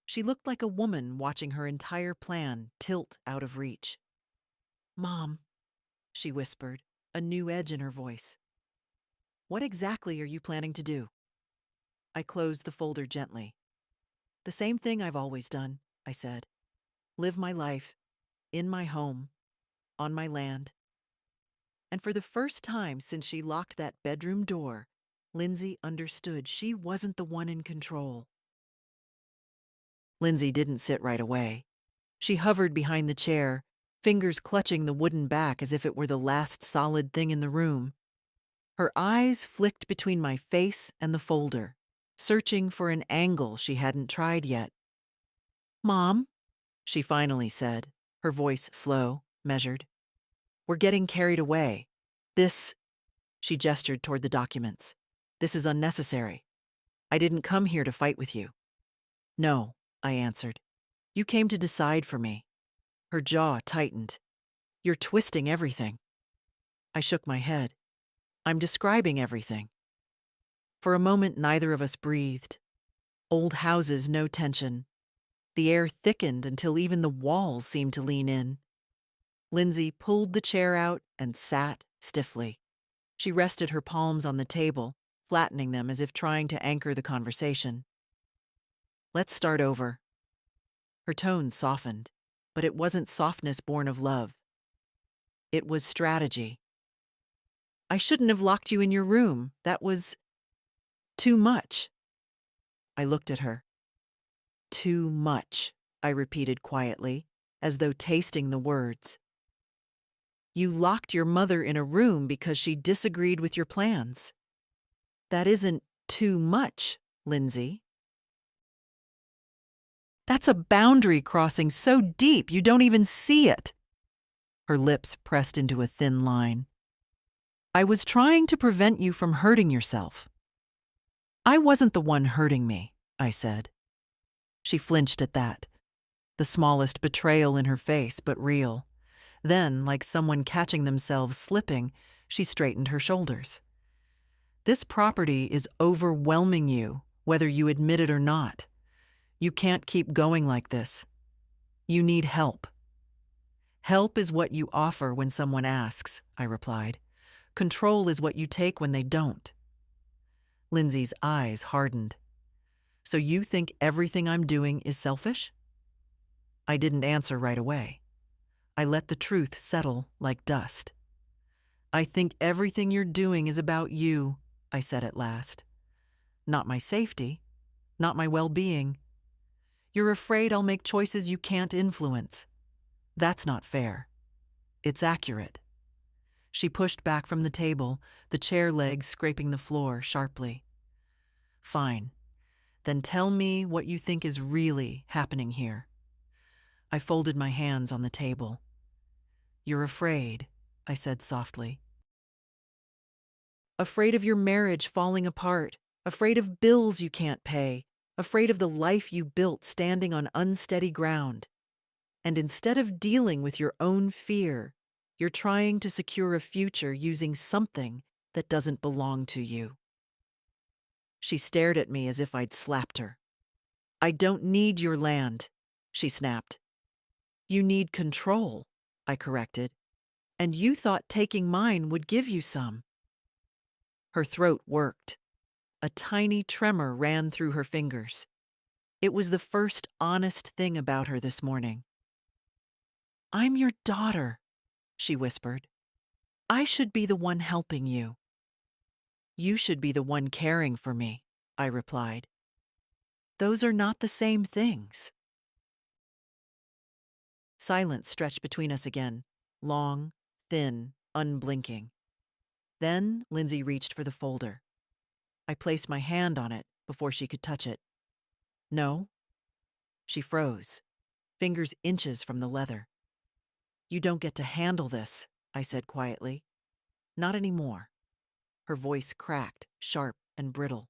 She looked like a woman watching her entire plan tilt out of reach. Mom, she whispered, a new edge in her voice. What exactly are you planning to do? I closed the folder gently. The same thing I've always done, I said. Live my life, in my home, on my land. And for the first time since she locked that bedroom door, Lindsay understood she wasn't the one in control. Lindsay didn't sit right away. She hovered behind the chair, fingers clutching the wooden back as if it were the last solid thing in the room. Her eyes flicked between my face and the folder, searching for an angle she hadn't tried yet. Mom, she finally said, her voice slow, measured. We're getting carried away. She gestured toward the documents. This is unnecessary. I didn't come here to fight with you. No, I answered. You came to decide for me. Her jaw tightened. You're twisting everything. I shook my head. I'm describing everything. For a moment, neither of us breathed. Old houses, no tension. The air thickened until even the walls seemed to lean in. Lindsay pulled the chair out and sat stiffly. She rested her palms on the table, flattening them as if trying to anchor the conversation. Let's start over. Her tone softened, but it wasn't softness born of love. It was strategy. I shouldn't have locked you in your room. That was too much. I looked at her. Too much, I repeated quietly, as though tasting the words. You locked your mother in a room because she disagreed with your plans. That isn't too much, Lindsay. That's a boundary crossing so deep you don't even see it. Her lips pressed into a thin line. I was trying to prevent you from hurting yourself. I wasn't the one hurting me, I said. She flinched at that, the smallest betrayal in her face, but real. Then, like someone catching themselves slipping, she straightened her shoulders. This property is overwhelming you, whether you admit it or not. You can't keep going like this. You need help. Help is what you offer when someone asks, I replied. Control is what you take when they don't. Lindsay's eyes hardened. So you think everything I'm doing is selfish? I didn't answer right away. I let the truth settle like dust. I think everything you're doing is about you, I said at last. Not my safety, not my well-being. You're afraid I'll make choices you can't influence. That's not fair. It's accurate. She pushed back from the table, the chair legs scraping the floor sharply. Fine. Then tell me what you think is really happening here. I folded my hands on the table. You're afraid, I said softly. Afraid of your marriage falling apart, afraid of bills you can't pay, afraid of the life you built standing on unsteady ground. And instead of dealing with your own fear, you're trying to secure a future using something that doesn't belong to you. She stared at me as if I'd slapped her. I don't need your land, she snapped. You need control, I corrected. And you thought taking mine would give you some. Her throat worked. A tiny tremor ran through her fingers. It was the first honest thing about her this morning. I'm your daughter, she whispered. I should be the one helping you. You should be the one caring for me, I replied. Those are not the same things. Silence stretched between us again, long, thin, unblinking. Then Lindsay reached for the folder. I placed my hand on it before she could touch it. No? She froze, fingers inches from the leather. You don't get to handle this, I said quietly. Not anymore. Her voice cracked, sharp and brittle.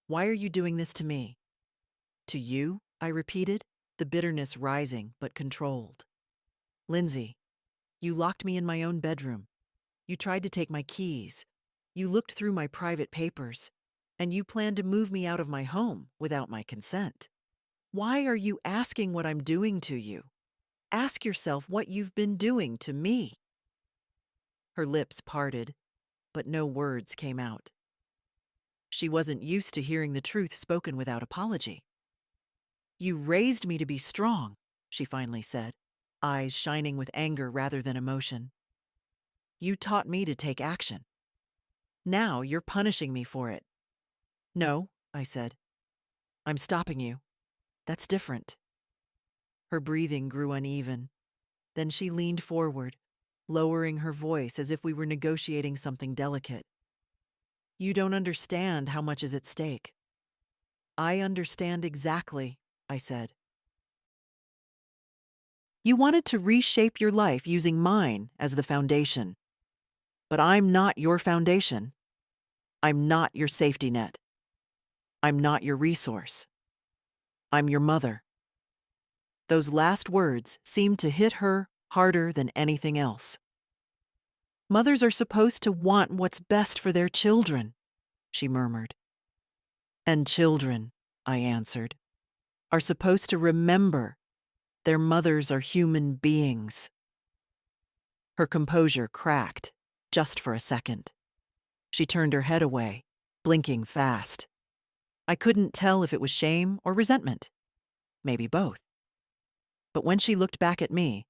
Why are you doing this to me? To you, I repeated, the bitterness rising but controlled. Lindsay, you locked me in my own bedroom. You tried to take my keys. You looked through my private papers. And you planned to move me out of my home without my consent. Why are you asking what I'm doing to you? Ask yourself what you've been doing to me. Her lips parted, but no words came out. She wasn't used to hearing the truth spoken without apology. You raised me to be strong, she finally said, eyes shining with anger rather than emotion. You taught me to take action. Now you're punishing me for it. No, I said. I'm stopping you. That's different. Her breathing grew uneven. Then she leaned forward, lowering her voice as if we were negotiating something delicate. You don't understand how much is at stake. I understand exactly, I said. You wanted to reshape your life using mine as the foundation. But I'm not your foundation. I'm not your safety net. I'm not your resource. I'm your mother. Those last words seemed to hit her harder than anything else. Mothers are supposed to want what's best for their children, she murmured. And children, I answered, are supposed to remember their mothers are human beings. Her composure cracked, just for a second. She turned her head away, blinking fast. I couldn't tell if it was shame or resentment. Maybe both. But when she looked back at me,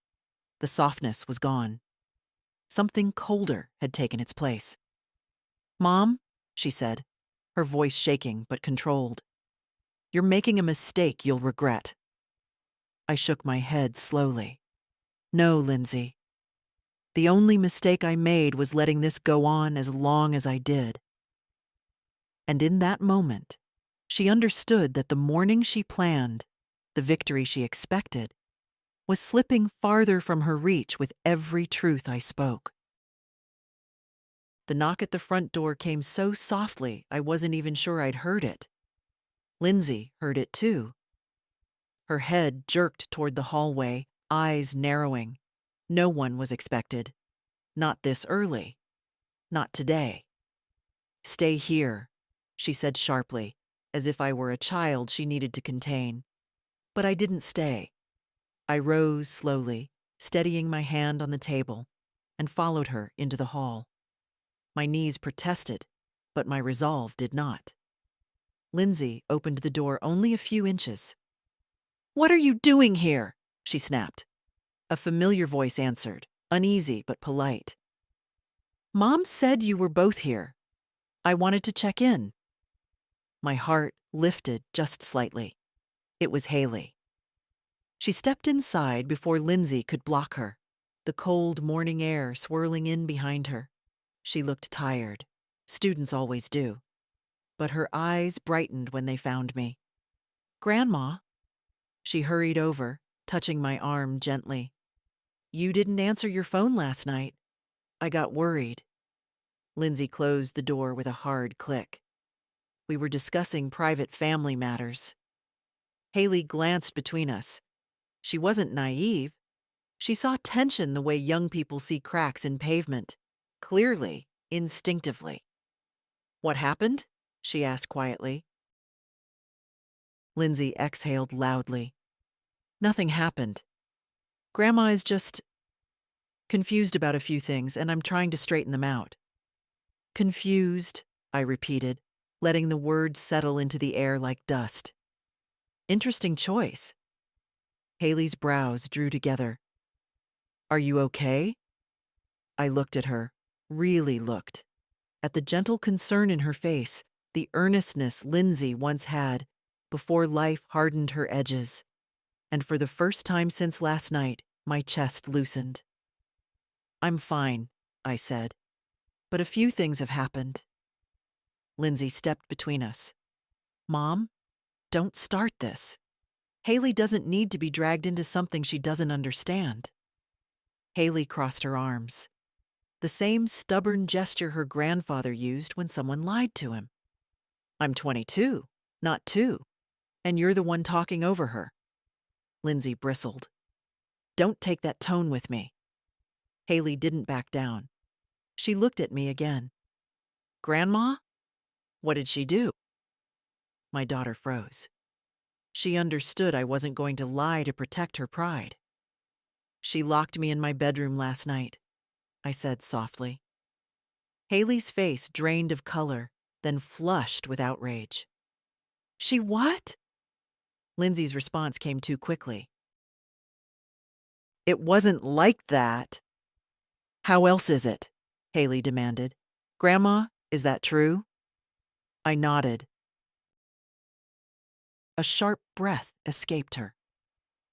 the softness was gone. Something colder had taken its place. Mom, she said, her voice shaking but controlled. You're making a mistake you'll regret. I shook my head slowly. No, Lindsay. The only mistake I made was letting this go on as long as I did. And in that moment, she understood that the morning she planned, the victory she expected, was slipping farther from her reach with every truth I spoke. The knock at the front door came so softly I wasn't even sure I'd heard it. Lindsay heard it too. Her head jerked toward the hallway, eyes narrowing. No one was expected. Not this early. Not today. Stay here, she said sharply, as if I were a child she needed to contain. But I didn't stay. I rose slowly, steadying my hand on the table, and followed her into the hall. My knees protested, but my resolve did not. Lindsay opened the door only a few inches. "What are you doing here?" she snapped. A familiar voice answered, uneasy but polite. "Mom said you were both here. I wanted to check in." My heart lifted just slightly. It was Haley. She stepped inside before Lindsay could block her, the cold morning air swirling in behind her. She looked tired. Students always do. But her eyes brightened when they found me. "Grandma." She hurried over, touching my arm gently. "You didn't answer your phone last night. I got worried." Lindsay closed the door with a hard click. We were discussing private family matters. Haley glanced between us. She wasn't naive. She saw tension the way young people see cracks in pavement. Clearly, instinctively. "What happened?" she asked quietly. Lindsay exhaled loudly. "Nothing happened. Grandma is just confused about a few things, and I'm trying to straighten them out." "Confused," I repeated, letting the words settle into the air like dust. "Interesting choice." Haley's brows drew together. "Are you okay?" I looked at her, really looked. At the gentle concern in her face, the earnestness Lindsay once had, before life hardened her edges. And for the first time since last night, my chest loosened. "I'm fine," I said. "But a few things have happened." Lindsay stepped between us. "Mom, don't start this. Haley doesn't need to be dragged into something she doesn't understand." Haley crossed her arms. The same stubborn gesture her grandfather used when someone lied to him. "I'm 22, not 2, and you're the one talking over her." Lindsay bristled. "Don't take that tone with me." Haley didn't back down. She looked at me again. "Grandma? What did she do?" My daughter froze. She understood I wasn't going to lie to protect her pride. "She locked me in my bedroom last night," I said softly. Haley's face drained of color, then flushed with outrage. "She what?" Lindsay's response came too quickly. "It wasn't like that." "How else is it?" Haley demanded. "Grandma, is that true?" I nodded. A sharp breath escaped her.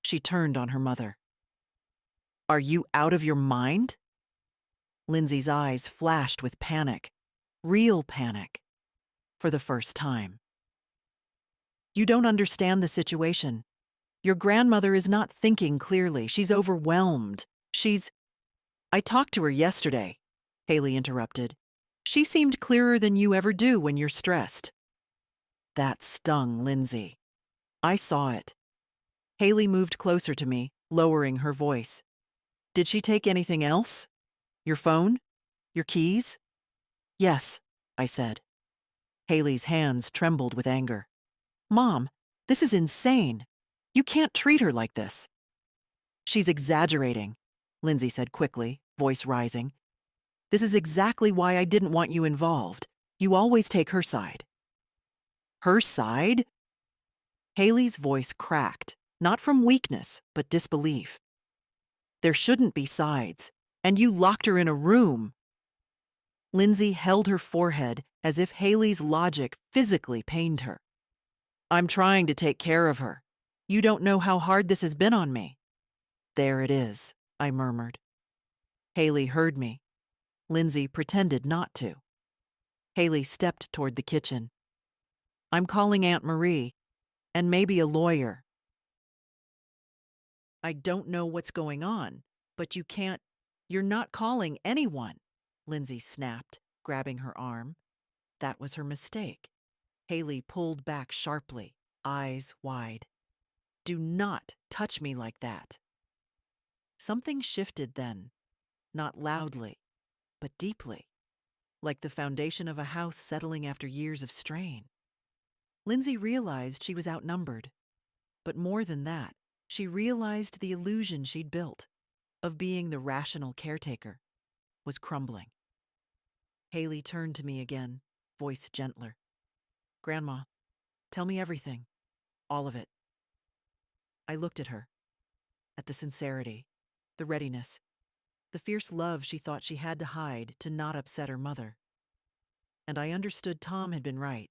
She turned on her mother. "Are you out of your mind?" Lindsay's eyes flashed with panic. Real panic. For the first time. "You don't understand the situation. Your grandmother is not thinking clearly. She's overwhelmed. I talked to her yesterday," Haley interrupted. "She seemed clearer than you ever do when you're stressed." That stung Lindsay. I saw it. Haley moved closer to me, lowering her voice. "Did she take anything else? Your phone? Your keys?" "Yes," I said. Haley's hands trembled with anger. "Mom, this is insane. You can't treat her like this." "She's exaggerating," Lindsay said quickly, voice rising. "This is exactly why I didn't want you involved. You always take her side." "Her side?" Haley's voice cracked, not from weakness, but disbelief. "There shouldn't be sides, and you locked her in a room." Lindsay held her forehead as if Haley's logic physically pained her. "I'm trying to take care of her. You don't know how hard this has been on me." "There it is," I murmured. Haley heard me. Lindsay pretended not to. Haley stepped toward the kitchen. "I'm calling Aunt Marie, and maybe a lawyer." "I don't know what's going on, but you're not calling anyone," Lindsay snapped, grabbing her arm. That was her mistake. Haley pulled back sharply, eyes wide. "Do not touch me like that." Something shifted then, not loudly, but deeply, like the foundation of a house settling after years of strain. Lindsay realized she was outnumbered. But more than that, she realized the illusion she'd built of being the rational caretaker was crumbling. Haley turned to me again, voice gentler. "Grandma, Tell me everything. All of it. I looked at her, at the sincerity, the readiness, the fierce love she thought she had to hide to not upset her mother. And I understood Tom had been right.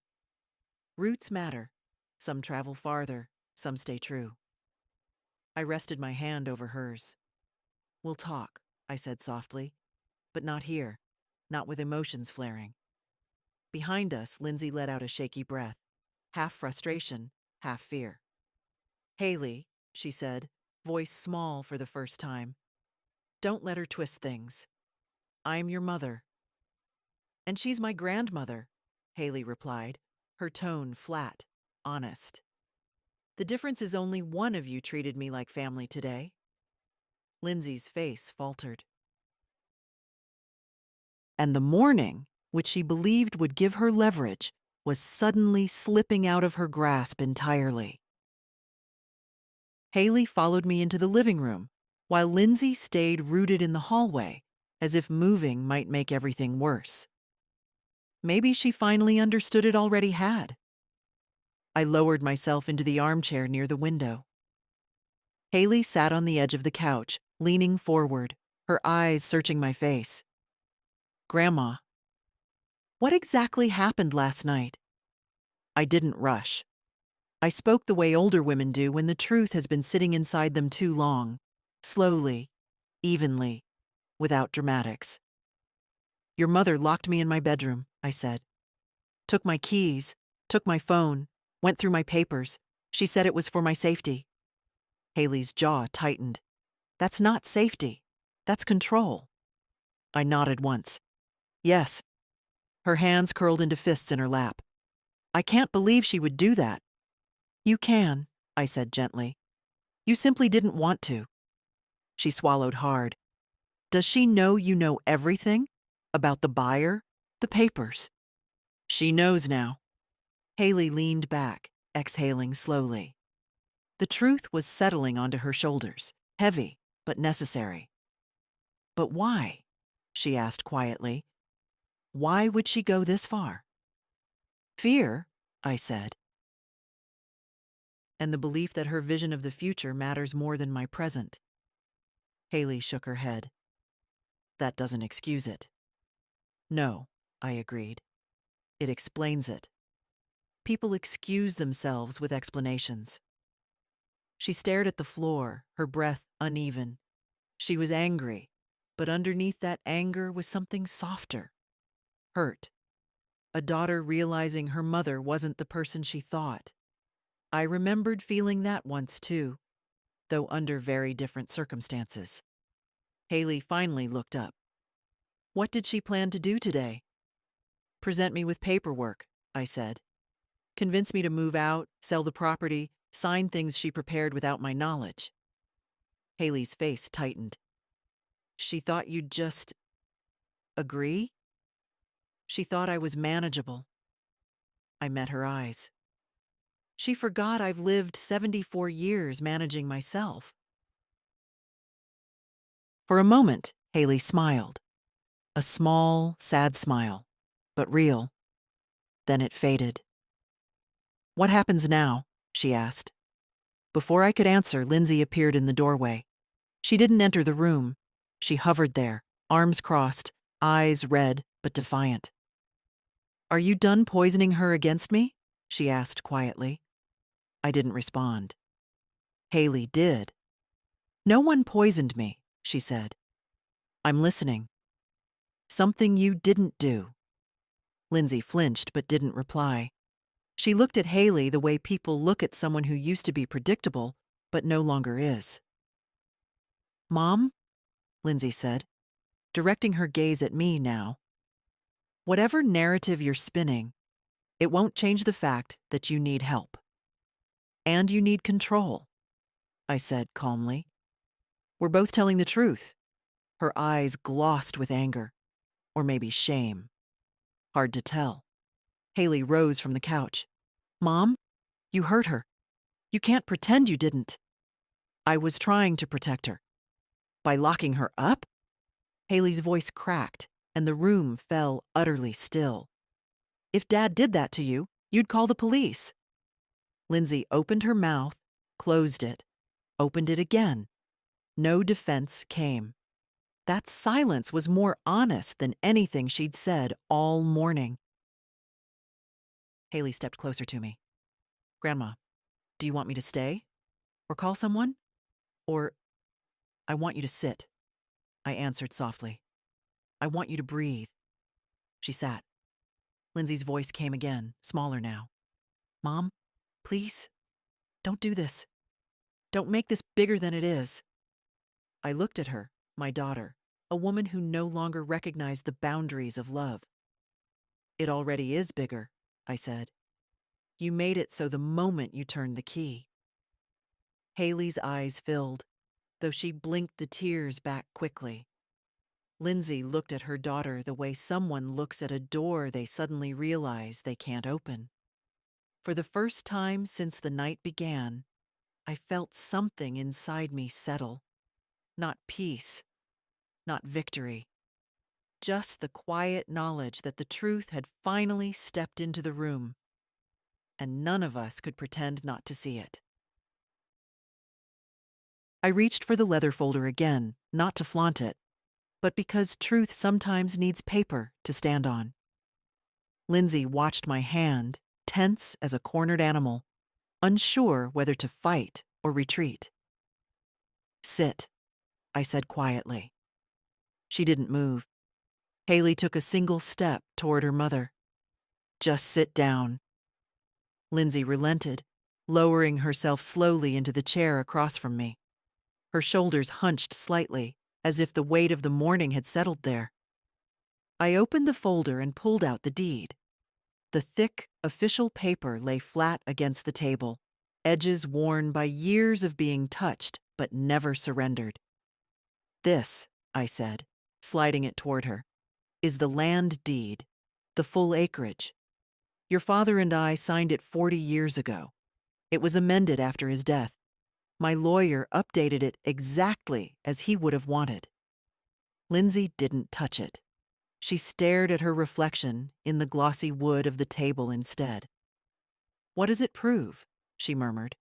Roots matter. Some travel farther, some stay true. I rested my hand over hers. We'll talk, I said softly, but not here, not with emotions flaring. Behind us, Lindsay let out a shaky breath, half frustration, half fear. Haley, she said, voice small for the first time. Don't let her twist things. I'm your mother. And she's my grandmother, Haley replied, her tone flat, honest. The difference is only one of you treated me like family today. Lindsay's face faltered. And the morning, which she believed would give her leverage, was suddenly slipping out of her grasp entirely. Haley followed me into the living room, while Lindsay stayed rooted in the hallway, as if moving might make everything worse. Maybe she finally understood it already had. I lowered myself into the armchair near the window. Haley sat on the edge of the couch, leaning forward, her eyes searching my face. Grandma, what exactly happened last night? I didn't rush. I spoke the way older women do when the truth has been sitting inside them too long, slowly, evenly, without dramatics. Your mother locked me in my bedroom, I said. Took my keys, took my phone, went through my papers. She said it was for my safety. Haley's jaw tightened. That's not safety. That's control. I nodded once. Yes. Her hands curled into fists in her lap. I can't believe she would do that. You can, I said gently. You simply didn't want to. She swallowed hard. Does she know you know everything? About the buyer? The papers? She knows now. Haley leaned back, exhaling slowly. The truth was settling onto her shoulders, heavy but necessary. But why? She asked quietly. Why would she go this far? Fear, I said. And the belief that her vision of the future matters more than my present. Haley shook her head. That doesn't excuse it. No, I agreed. It explains it. People excuse themselves with explanations. She stared at the floor, her breath uneven. She was angry, but underneath that anger was something softer. Hurt. A daughter realizing her mother wasn't the person she thought. I remembered feeling that once too, though under very different circumstances. Haley finally looked up. What did she plan to do today? Present me with paperwork, I said. Convince me to move out, sell the property, sign things she prepared without my knowledge. Haley's face tightened. She thought you'd just agree? She thought I was manageable. I met her eyes. She forgot I've lived 74 years managing myself. For a moment, Haley smiled. A small, sad smile, but real. Then it faded. What happens now? She asked. Before I could answer, Lindsay appeared in the doorway. She didn't enter the room. She hovered there, arms crossed, eyes red but defiant. Are you done poisoning her against me? She asked quietly. I didn't respond. Haley did. No one poisoned me, she said. I'm listening. Something you didn't do. Lindsay flinched but didn't reply. She looked at Haley the way people look at someone who used to be predictable but no longer is. Mom? Lindsay said, directing her gaze at me now. Whatever narrative you're spinning, it won't change the fact that you need help. And you need control, I said calmly. We're both telling the truth. Her eyes glossed with anger, or maybe shame. Hard to tell. Haley rose from the couch. Mom, you hurt her. You can't pretend you didn't. I was trying to protect her. By locking her up? Haley's voice cracked, and the room fell utterly still. If Dad did that to you, you'd call the police. Lindsay opened her mouth, closed it, opened it again. No defense came. That silence was more honest than anything she'd said all morning. Haley stepped closer to me. "Grandma, do you want me to stay? Or call someone? Or I want you to sit," I answered softly. "I want you to breathe." She sat. Lindsay's voice came again, smaller now. "Mom, please, don't do this. Don't make this bigger than it is." I looked at her, my daughter, a woman who no longer recognized the boundaries of love. "It already is bigger," I said. "You made it so the moment you turned the key." Haley's eyes filled, though she blinked the tears back quickly. Lindsay looked at her daughter the way someone looks at a door they suddenly realize they can't open. For the first time since the night began, I felt something inside me settle. Not peace, not victory. Just the quiet knowledge that the truth had finally stepped into the room, and none of us could pretend not to see it. I reached for the leather folder again, not to flaunt it, but because truth sometimes needs paper to stand on. Lindsay watched my hand, tense as a cornered animal, unsure whether to fight or retreat. "Sit," I said quietly. She didn't move. Haley took a single step toward her mother. "Just sit down." Lindsay relented, lowering herself slowly into the chair across from me. Her shoulders hunched slightly, as if the weight of the morning had settled there. I opened the folder and pulled out the deed. The thick, official paper lay flat against the table, edges worn by years of being touched but never surrendered. "This," I said, sliding it toward her, "is the land deed, the full acreage. Your father and I signed it 40 years ago. It was amended after his death. My lawyer updated it exactly as he would have wanted." Lindsay didn't touch it. She stared at her reflection in the glossy wood of the table instead. "What does it prove?" she murmured.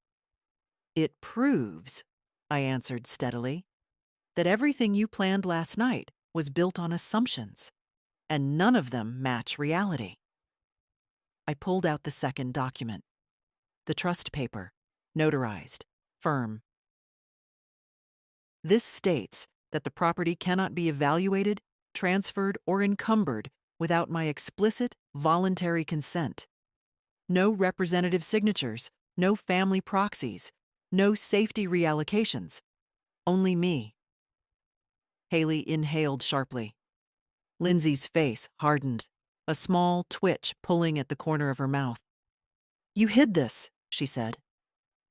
"It proves," I answered steadily, "that everything you planned last night was built on assumptions, and none of them match reality." I pulled out the second document. The trust paper, notarized, firm. "This states that the property cannot be evaluated, transferred, or encumbered without my explicit, voluntary consent. No representative signatures, no family proxies, no safety reallocations. Only me." Haley inhaled sharply. Lindsay's face hardened, a small twitch pulling at the corner of her mouth. "You hid this," she said.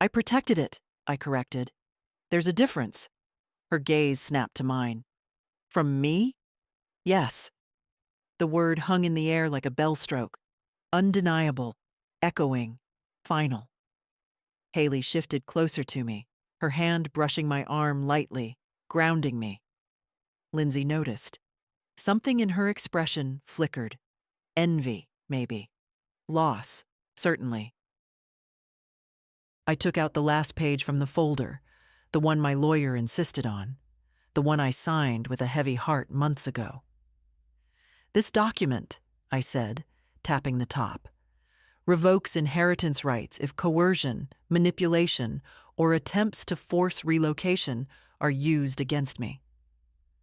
"I protected it," I corrected. "There's a difference." Her gaze snapped to mine. "From me?" "Yes." The word hung in the air like a bell stroke. Undeniable, echoing, final. Haley shifted closer to me, her hand brushing my arm lightly, grounding me. Lindsay noticed. Something in her expression flickered. Envy, maybe. Loss, certainly. I took out the last page from the folder, the one my lawyer insisted on, the one I signed with a heavy heart months ago. "This document," I said, tapping the top, "revokes inheritance rights if coercion, manipulation, or attempts to force relocation are used against me."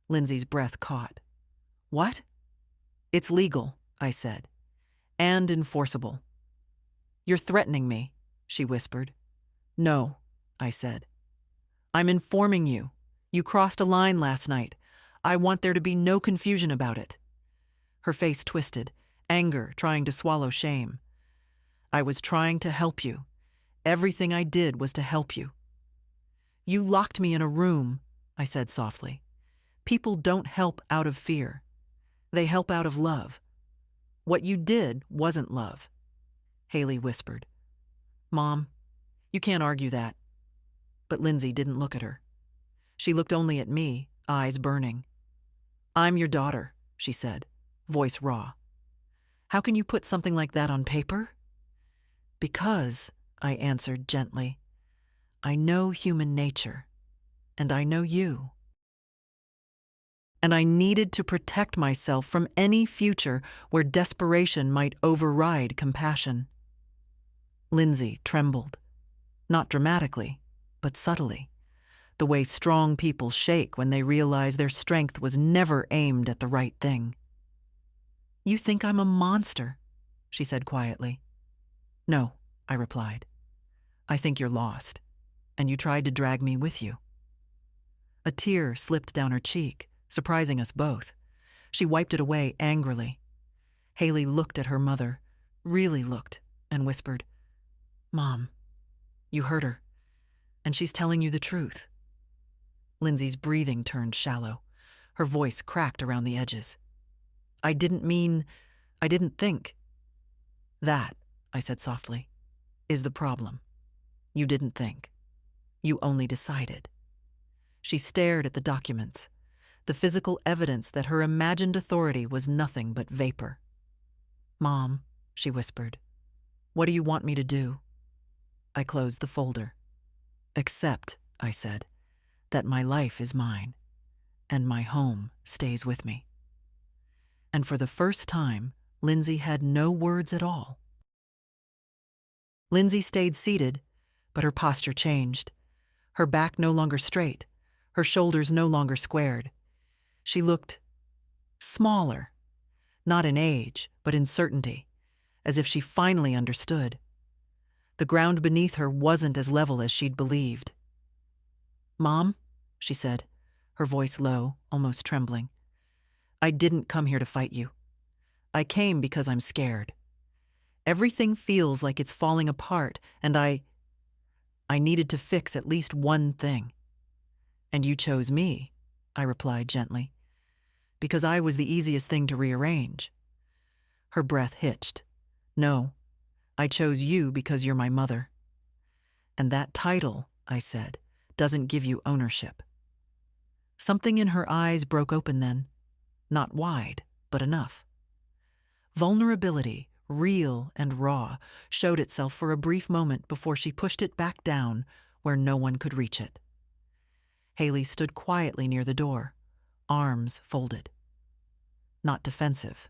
Lindsay's breath caught. "What?" "It's legal," I said, "and enforceable." "You're threatening me," she whispered. "No," I said. "I'm informing you. You crossed a line last night. I want there to be no confusion about it." Her face twisted, anger trying to swallow shame. "I was trying to help you. Everything I did was to help you." "You locked me in a room," I said softly. "People don't help out of fear. They help out of love. What you did wasn't love." Haley whispered. "Mom, you can't argue that." But Lindsay didn't look at her. She looked only at me, eyes burning. "I'm your daughter," she said, voice raw. "How can you put something like that on paper?" "Because," I answered gently. I know human nature, and I know you. And I needed to protect myself from any future where desperation might override compassion. Lindsay trembled, not dramatically, but subtly, the way strong people shake when they realize their strength was never aimed at the right thing. You think I'm a monster, she said quietly. No, I replied. I think you're lost, and you tried to drag me with you. A tear slipped down her cheek, surprising us both. She wiped it away angrily. Haley looked at her mother, really looked, and whispered, Mom, you hurt her, and she's telling you the truth. Lindsay's breathing turned shallow. Her voice cracked around the edges. I didn't think. That, I said softly, is the problem. You didn't think. You only decided. She stared at the documents, the physical evidence that her imagined authority was nothing but vapor. Mom, she whispered, what do you want me to do? I closed the folder. Accept, I said, that my life is mine, and my home stays with me. And for the first time, Lindsay had no words at all. Lindsay stayed seated, but her posture changed. Her back no longer straight, her shoulders no longer squared. She looked smaller, not in age, but in certainty, as if she finally understood. The ground beneath her wasn't as level as she'd believed. Mom, she said, her voice low, almost trembling, I didn't come here to fight you. I came because I'm scared. Everything feels like it's falling apart, and I needed to fix at least one thing. And you chose me, I replied gently, because I was the easiest thing to rearrange. Her breath hitched. No, I chose you because you're my mother. And that title, I said, doesn't give you ownership. Something in her eyes broke open then, not wide, but enough. Vulnerability, real and raw, showed itself for a brief moment before she pushed it back down where no one could reach it. Haley stood quietly near the door, arms folded. Not defensive,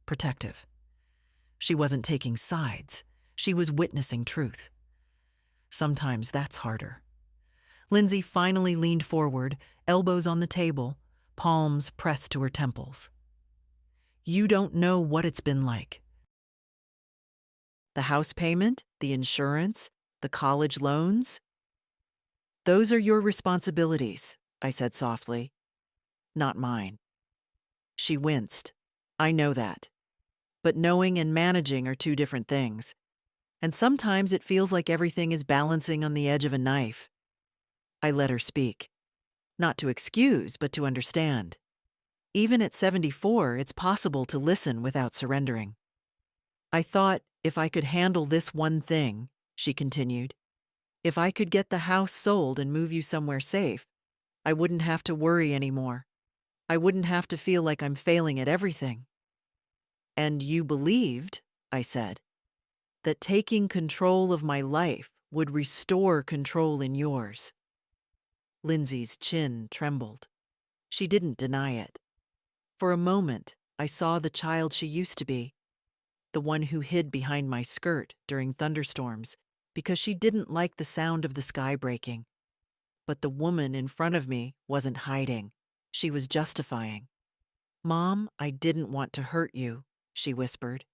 protective. She wasn't taking sides. She was witnessing truth. Sometimes that's harder. Lindsay finally leaned forward, elbows on the table, palms pressed to her temples. You don't know what it's been like. The house payment, the insurance, the college loans. Those are your responsibilities, I said softly, not mine. She winced. I know that. But knowing and managing are two different things. And sometimes it feels like everything is balancing on the edge of a knife. I let her speak. Not to excuse, but to understand. Even at 74, it's possible to listen without surrendering. I thought if I could handle this one thing, she continued, if I could get the house sold and move you somewhere safe, I wouldn't have to worry anymore. I wouldn't have to feel like I'm failing at everything. And you believed, I said, that taking control of my life would restore control in yours. Lindsay's chin trembled. She didn't deny it. For a moment, I saw the child she used to be, the one who hid behind my skirt during thunderstorms because she didn't like the sound of the sky breaking. But the woman in front of me wasn't hiding. She was justifying. Mom, I didn't want to hurt you, she whispered.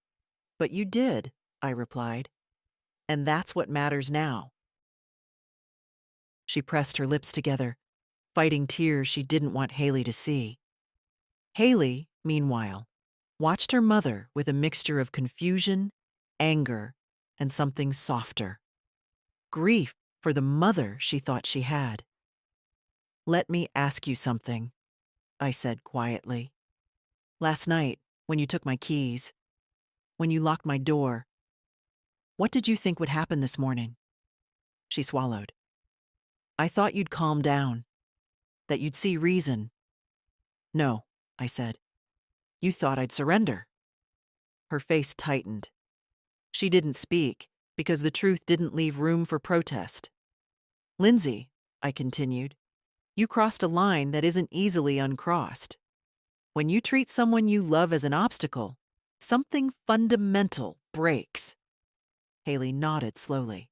But you did, I replied. And that's what matters now. She pressed her lips together, fighting tears she didn't want Haley to see. Haley, meanwhile, watched her mother with a mixture of confusion, anger, and something softer. Grief for the mother she thought she had. Let me ask you something, I said quietly. Last night, when you took my keys, when you locked my door, what did you think would happen this morning? She swallowed. I thought you'd calm down, that you'd see reason. No, I said. You thought I'd surrender. Her face tightened. She didn't speak, because the truth didn't leave room for protest. Lindsay, I continued, you crossed a line that isn't easily uncrossed. When you treat someone you love as an obstacle, something fundamental breaks. Haley nodded slowly.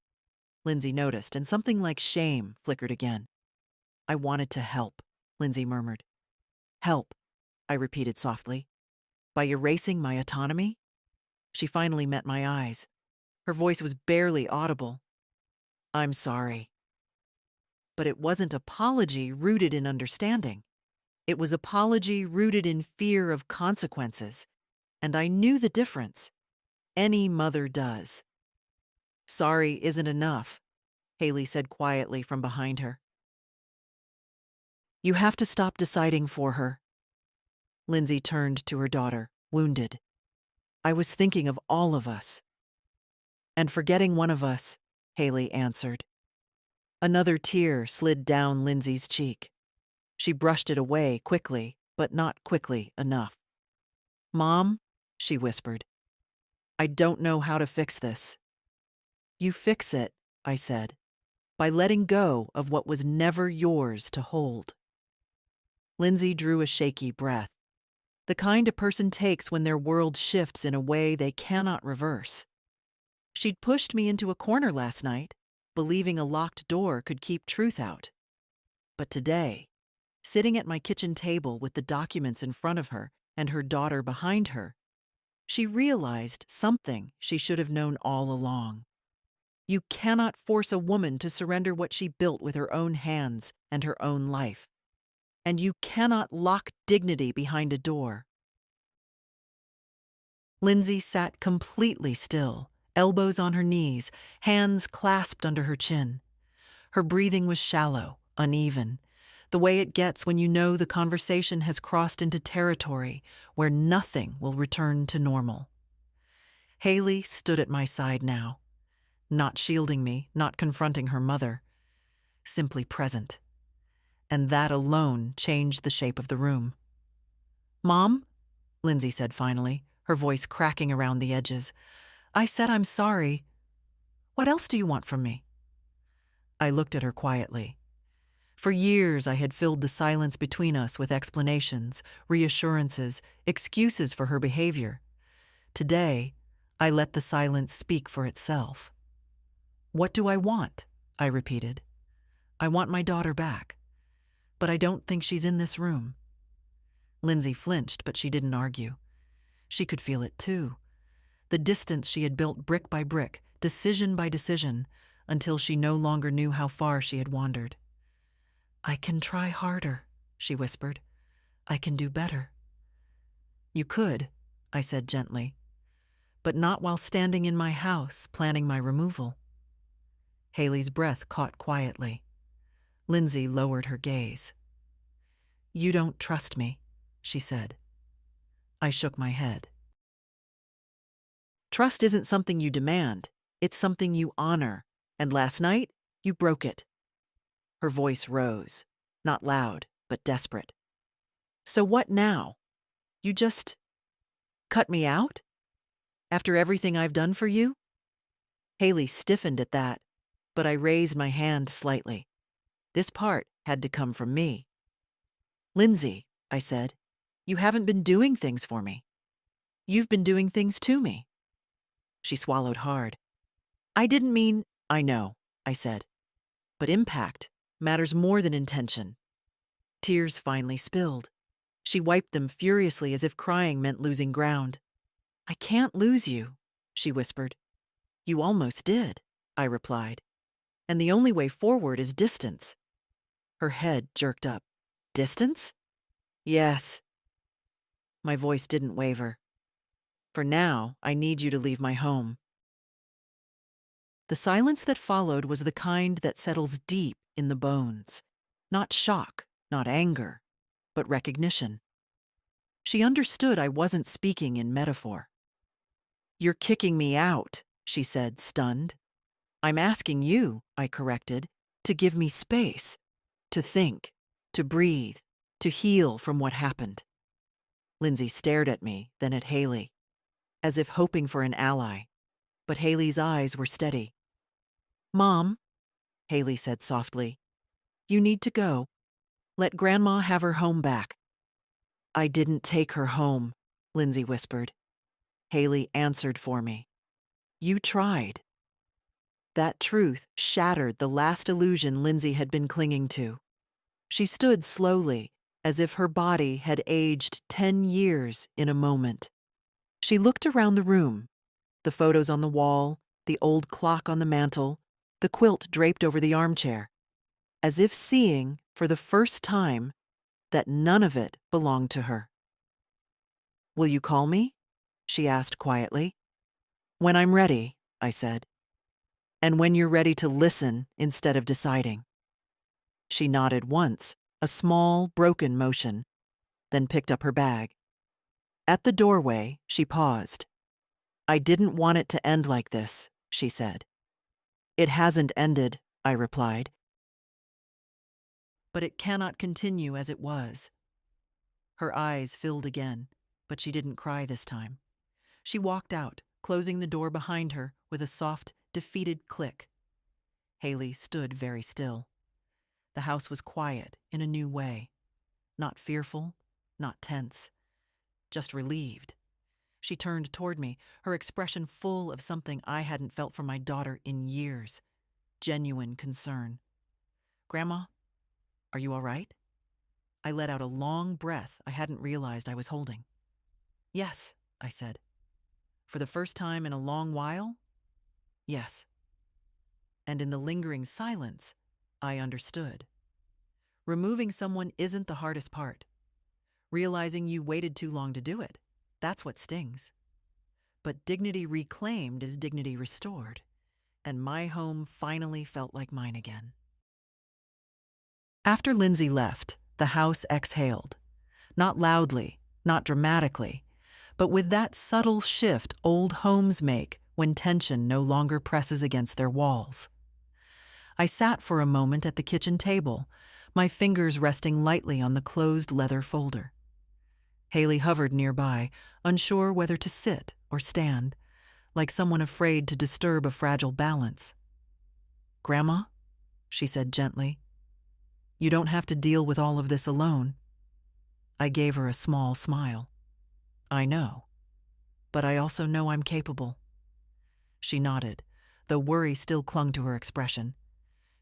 Lindsay noticed, and something like shame flickered again. I wanted to help, Lindsay murmured. Help, I repeated softly. By erasing my autonomy? She finally met my eyes. Her voice was barely audible. I'm sorry. But it wasn't apology rooted in understanding. It was apology rooted in fear of consequences. And I knew the difference. Any mother does. Sorry isn't enough, Haley said quietly from behind her. You have to stop deciding for her. Lindsay turned to her daughter, wounded. I was thinking of all of us. And forgetting one of us, Haley answered. Another tear slid down Lindsay's cheek. She brushed it away quickly, but not quickly enough. Mom, she whispered, I don't know how to fix this. You fix it, I said, by letting go of what was never yours to hold. Lindsay drew a shaky breath, the kind a person takes when their world shifts in a way they cannot reverse. She'd pushed me into a corner last night, believing a locked door could keep truth out. But today, sitting at my kitchen table with the documents in front of her and her daughter behind her, she realized something she should have known all along. You cannot force a woman to surrender what she built with her own hands and her own life. And you cannot lock dignity behind a door. Lindsay sat completely still, elbows on her knees, hands clasped under her chin. Her breathing was shallow, uneven, the way it gets when you know the conversation has crossed into territory where nothing will return to normal. Haley stood at my side now, not shielding me, not confronting her mother, simply present. And that alone changed the shape of the room. Mom, Lindsay said finally, her voice cracking around the edges, I said I'm sorry. What else do you want from me? I looked at her quietly. For years I had filled the silence between us with explanations, reassurances, excuses for her behavior. Today, I let the silence speak for itself. What do I want? I repeated. I want my daughter back. But I don't think she's in this room. Lindsay flinched, but she didn't argue. She could feel it too. The distance she had built brick by brick, decision by decision, until she no longer knew how far she had wandered. I can try harder, she whispered. I can do better. You could, I said gently, but not while standing in my house planning my removal. Haley's breath caught quietly. Lindsay lowered her gaze. You don't trust me, she said. I shook my head. Trust isn't something you demand, it's something you honor, and last night, you broke it. Her voice rose, not loud, but desperate. So what now? You just cut me out? After everything I've done for you? Haley stiffened at that, but I raised my hand slightly. This part had to come from me. Lindsay, I said, you haven't been doing things for me. You've been doing things to me. She swallowed hard. I didn't mean, I know, I said. But impact matters more than intention. Tears finally spilled. She wiped them furiously as if crying meant losing ground. I can't lose you, she whispered. You almost did, I replied. And the only way forward is distance. Her head jerked up. Distance? Yes. My voice didn't waver. For now, I need you to leave my home. The silence that followed was the kind that settles deep in the bones. Not shock, not anger, but recognition. She understood I wasn't speaking in metaphor. You're kicking me out, she said, stunned. I'm asking you, I corrected, to give me space, to think, to breathe, to heal from what happened. Lindsay stared at me, then at Haley, as if hoping for an ally. but Haley's eyes were steady. "Mom," Haley said softly, "you need to go. Let Grandma have her home back." "I didn't take her home," Lindsay whispered. Haley answered for me. "You tried." That truth shattered the last illusion Lindsay had been clinging to. She stood slowly, as if her body had aged 10 years in a moment. She looked around the room, the photos on the wall, the old clock on the mantel, the quilt draped over the armchair, as if seeing, for the first time, that none of it belonged to her. "Will you call me?" she asked quietly. "When I'm ready," I said. "And when you're ready to listen instead of deciding." She nodded once, a small, broken motion, then picked up her bag. At the doorway, she paused. "I didn't want it to end like this," she said. "It hasn't ended," I replied. "But it cannot continue as it was." Her eyes filled again, but she didn't cry this time. She walked out, closing the door behind her with a soft, defeated click. Haley stood very still. The house was quiet in a new way. Not fearful, not tense, just relieved. She turned toward me, her expression full of something I hadn't felt from my daughter in years. Genuine concern. "Grandma, are you all right?" I let out a long breath I hadn't realized I was holding. "Yes," I said. "For the first time in a long while, yes." And in the lingering silence, I understood. Removing someone isn't the hardest part. Realizing you waited too long to do it, that's what stings. But dignity reclaimed is dignity restored, and my home finally felt like mine again. After Lindsay left, the house exhaled. Not loudly, not dramatically, but with that subtle shift old homes make when tension no longer presses against their walls. I sat for a moment at the kitchen table, my fingers resting lightly on the closed leather folder. Haley hovered nearby, unsure whether to sit or stand, like someone afraid to disturb a fragile balance. "Grandma," she said gently, "you don't have to deal with all of this alone." I gave her a small smile. "I know, but I also know I'm capable." She nodded, though worry still clung to her expression.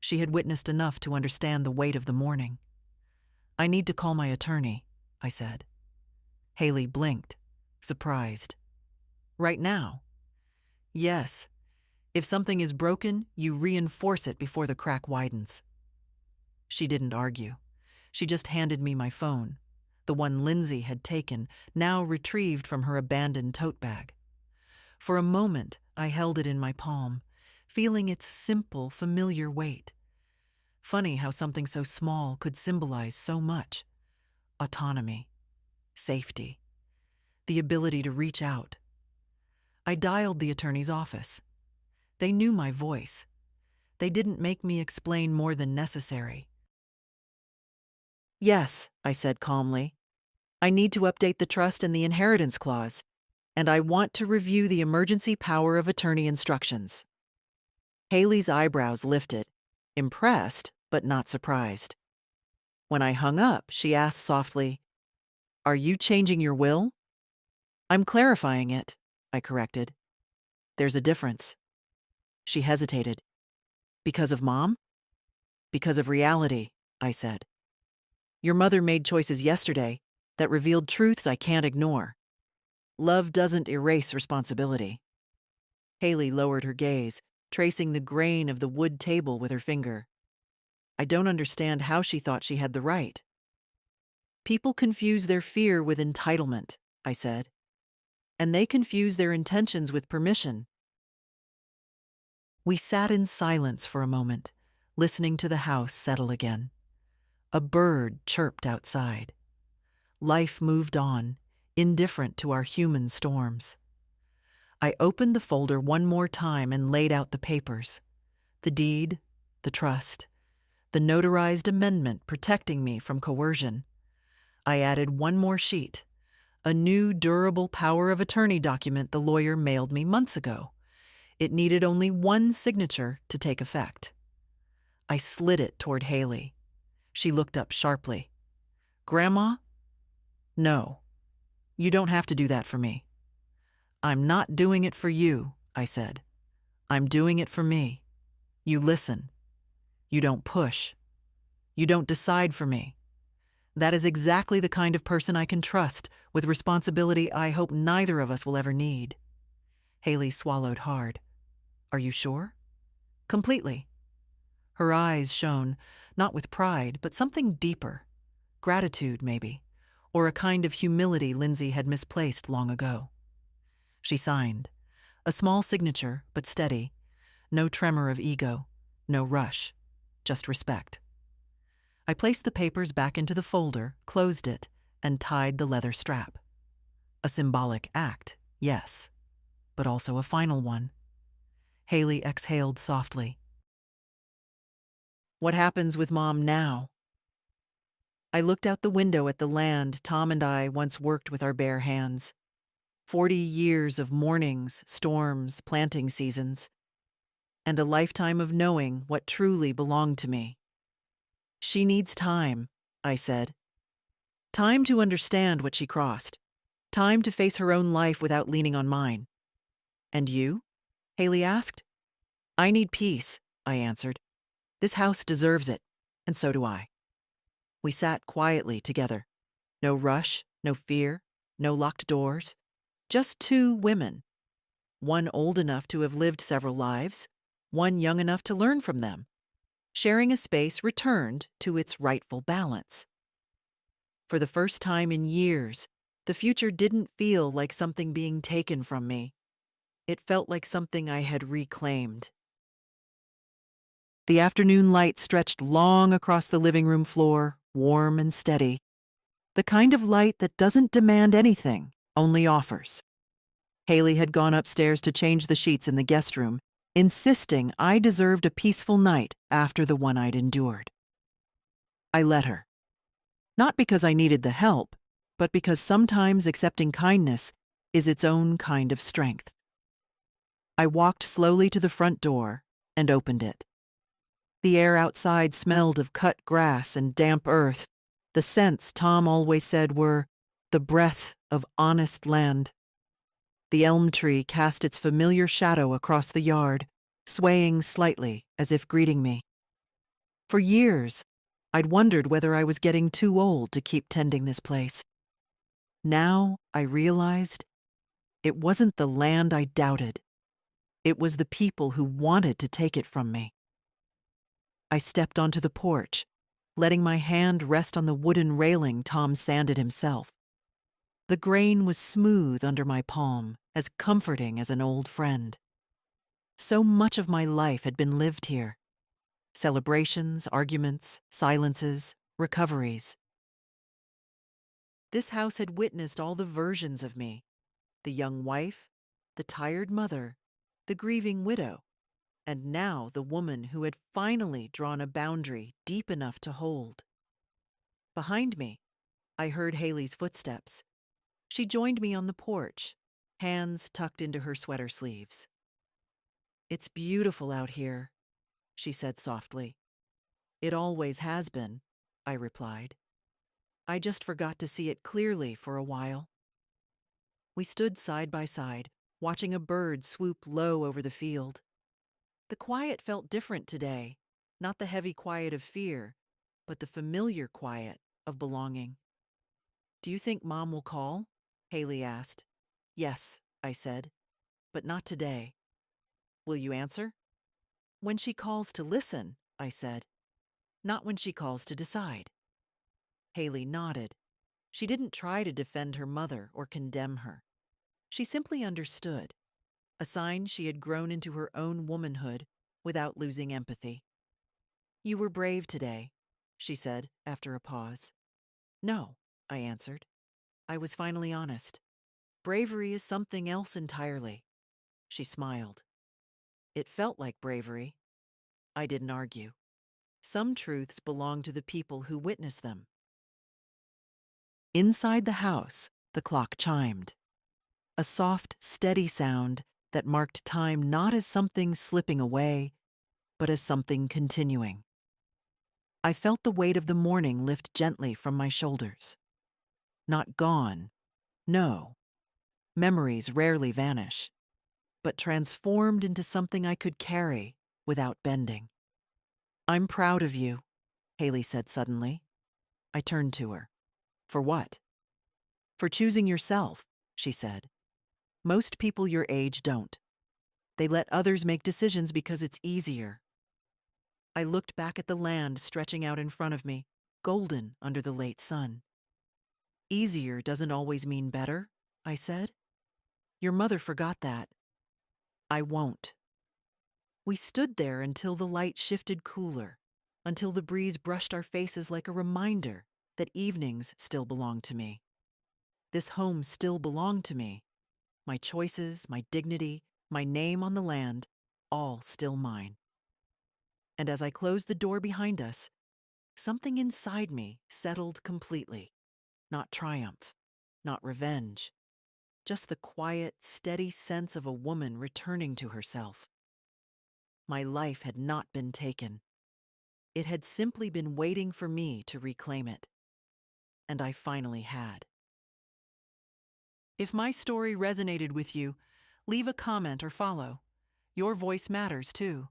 She had witnessed enough to understand the weight of the morning. "I need to call my attorney," I said. Haley blinked, surprised. "Right now?" "Yes. If something is broken, you reinforce it before the crack widens." She didn't argue. She just handed me my phone, the one Lindsay had taken, now retrieved from her abandoned tote bag. For a moment, I held it in my palm, feeling its simple, familiar weight. Funny how something so small could symbolize so much. Autonomy, safety, the ability to reach out. I dialed the attorney's office. They knew my voice. They didn't make me explain more than necessary. "Yes," I said calmly. "I need to update the trust and the inheritance clause, and I want to review the emergency power of attorney instructions." Haley's eyebrows lifted, impressed but not surprised. When I hung up, she asked softly, "Are you changing your will?" "I'm clarifying it," I corrected. "There's a difference." She hesitated. "Because of Mom?" "Because of reality," I said. "Your mother made choices yesterday that revealed truths I can't ignore. Love doesn't erase responsibility." Haley lowered her gaze, tracing the grain of the wood table with her finger. I don't understand how she thought she had the right. "People confuse their fear with entitlement," I said. "And they confuse their intentions with permission." We sat in silence for a moment, listening to the house settle again. A bird chirped outside. Life moved on, indifferent to our human storms. I opened the folder one more time and laid out the papers. The deed, the trust, the notarized amendment protecting me from coercion. I added one more sheet, a new durable power of attorney document the lawyer mailed me months ago. It needed only one signature to take effect. I slid it toward Haley. She looked up sharply. Grandma? No. You don't have to do that for me. I'm not doing it for you, I said. I'm doing it for me. You listen. You don't push. You don't decide for me. That is exactly the kind of person I can trust, with responsibility I hope neither of us will ever need. Haley swallowed hard. Are you sure? Completely. Her eyes shone, not with pride, but something deeper. Gratitude, maybe, or a kind of humility Lindsay had misplaced long ago. She signed. A small signature, but steady. No tremor of ego. No rush. Just respect. I placed the papers back into the folder, closed it, and tied the leather strap. A symbolic act, yes, but also a final one. Haley exhaled softly. What happens with Mom now? I looked out the window at the land Tom and I once worked with our bare hands. 40 years of mornings, storms, planting seasons, and a lifetime of knowing what truly belonged to me. She needs time, I said. Time to understand what she crossed. Time to face her own life without leaning on mine. And you? Haley asked. I need peace, I answered. This house deserves it, and so do I. We sat quietly together. No rush, no fear, no locked doors. Just two women. One old enough to have lived several lives, one young enough to learn from them. Sharing a space returned to its rightful balance. For the first time in years, the future didn't feel like something being taken from me. It felt like something I had reclaimed. The afternoon light stretched long across the living room floor, warm and steady. The kind of light that doesn't demand anything, only offers. Haley had gone upstairs to change the sheets in the guest room, insisting I deserved a peaceful night after the one I'd endured. I let her. Not because I needed the help, but because sometimes accepting kindness is its own kind of strength. I walked slowly to the front door and opened it. The air outside smelled of cut grass and damp earth, the scents Tom always said were the breath of honest land. The elm tree cast its familiar shadow across the yard, swaying slightly as if greeting me. For years, I'd wondered whether I was getting too old to keep tending this place. Now I realized it wasn't the land I doubted. It was the people who wanted to take it from me. I stepped onto the porch, letting my hand rest on the wooden railing Tom sanded himself. The grain was smooth under my palm, as comforting as an old friend. So much of my life had been lived here. Celebrations, arguments, silences, recoveries. This house had witnessed all the versions of me. The young wife, the tired mother, the grieving widow, and now the woman who had finally drawn a boundary deep enough to hold. Behind me, I heard Haley's footsteps. She joined me on the porch, hands tucked into her sweater sleeves. It's beautiful out here, she said softly. It always has been, I replied. I just forgot to see it clearly for a while. We stood side by side, watching a bird swoop low over the field. The quiet felt different today, not the heavy quiet of fear, but the familiar quiet of belonging. Do you think Mom will call? Haley asked. Yes, I said, but not today. Will you answer? When she calls to listen, I said, not when she calls to decide. Haley nodded. She didn't try to defend her mother or condemn her. She simply understood, a sign she had grown into her own womanhood without losing empathy. You were brave today, she said after a pause. No, I answered. I was finally honest. Bravery is something else entirely. She smiled. It felt like bravery. I didn't argue. Some truths belong to the people who witness them. Inside the house, the clock chimed. A soft, steady sound that marked time not as something slipping away, but as something continuing. I felt the weight of the morning lift gently from my shoulders. Not gone, no. Memories rarely vanish, but transformed into something I could carry without bending. "I'm proud of you," Haley said suddenly. I turned to her. "For what?" "For choosing yourself," she said. "Most people your age don't. They let others make decisions because it's easier." I looked back at the land stretching out in front of me, golden under the late sun. "Easier doesn't always mean better," I said. "Your mother forgot that." "I won't." We stood there until the light shifted cooler, until the breeze brushed our faces like a reminder that evenings still belonged to me. This home still belonged to me. My choices, my dignity, my name on the land, all still mine. And as I closed the door behind us, something inside me settled completely. Not triumph, not revenge, just the quiet, steady sense of a woman returning to herself. My life had not been taken. It had simply been waiting for me to reclaim it. And I finally had. If my story resonated with you, leave a comment or follow. Your voice matters too.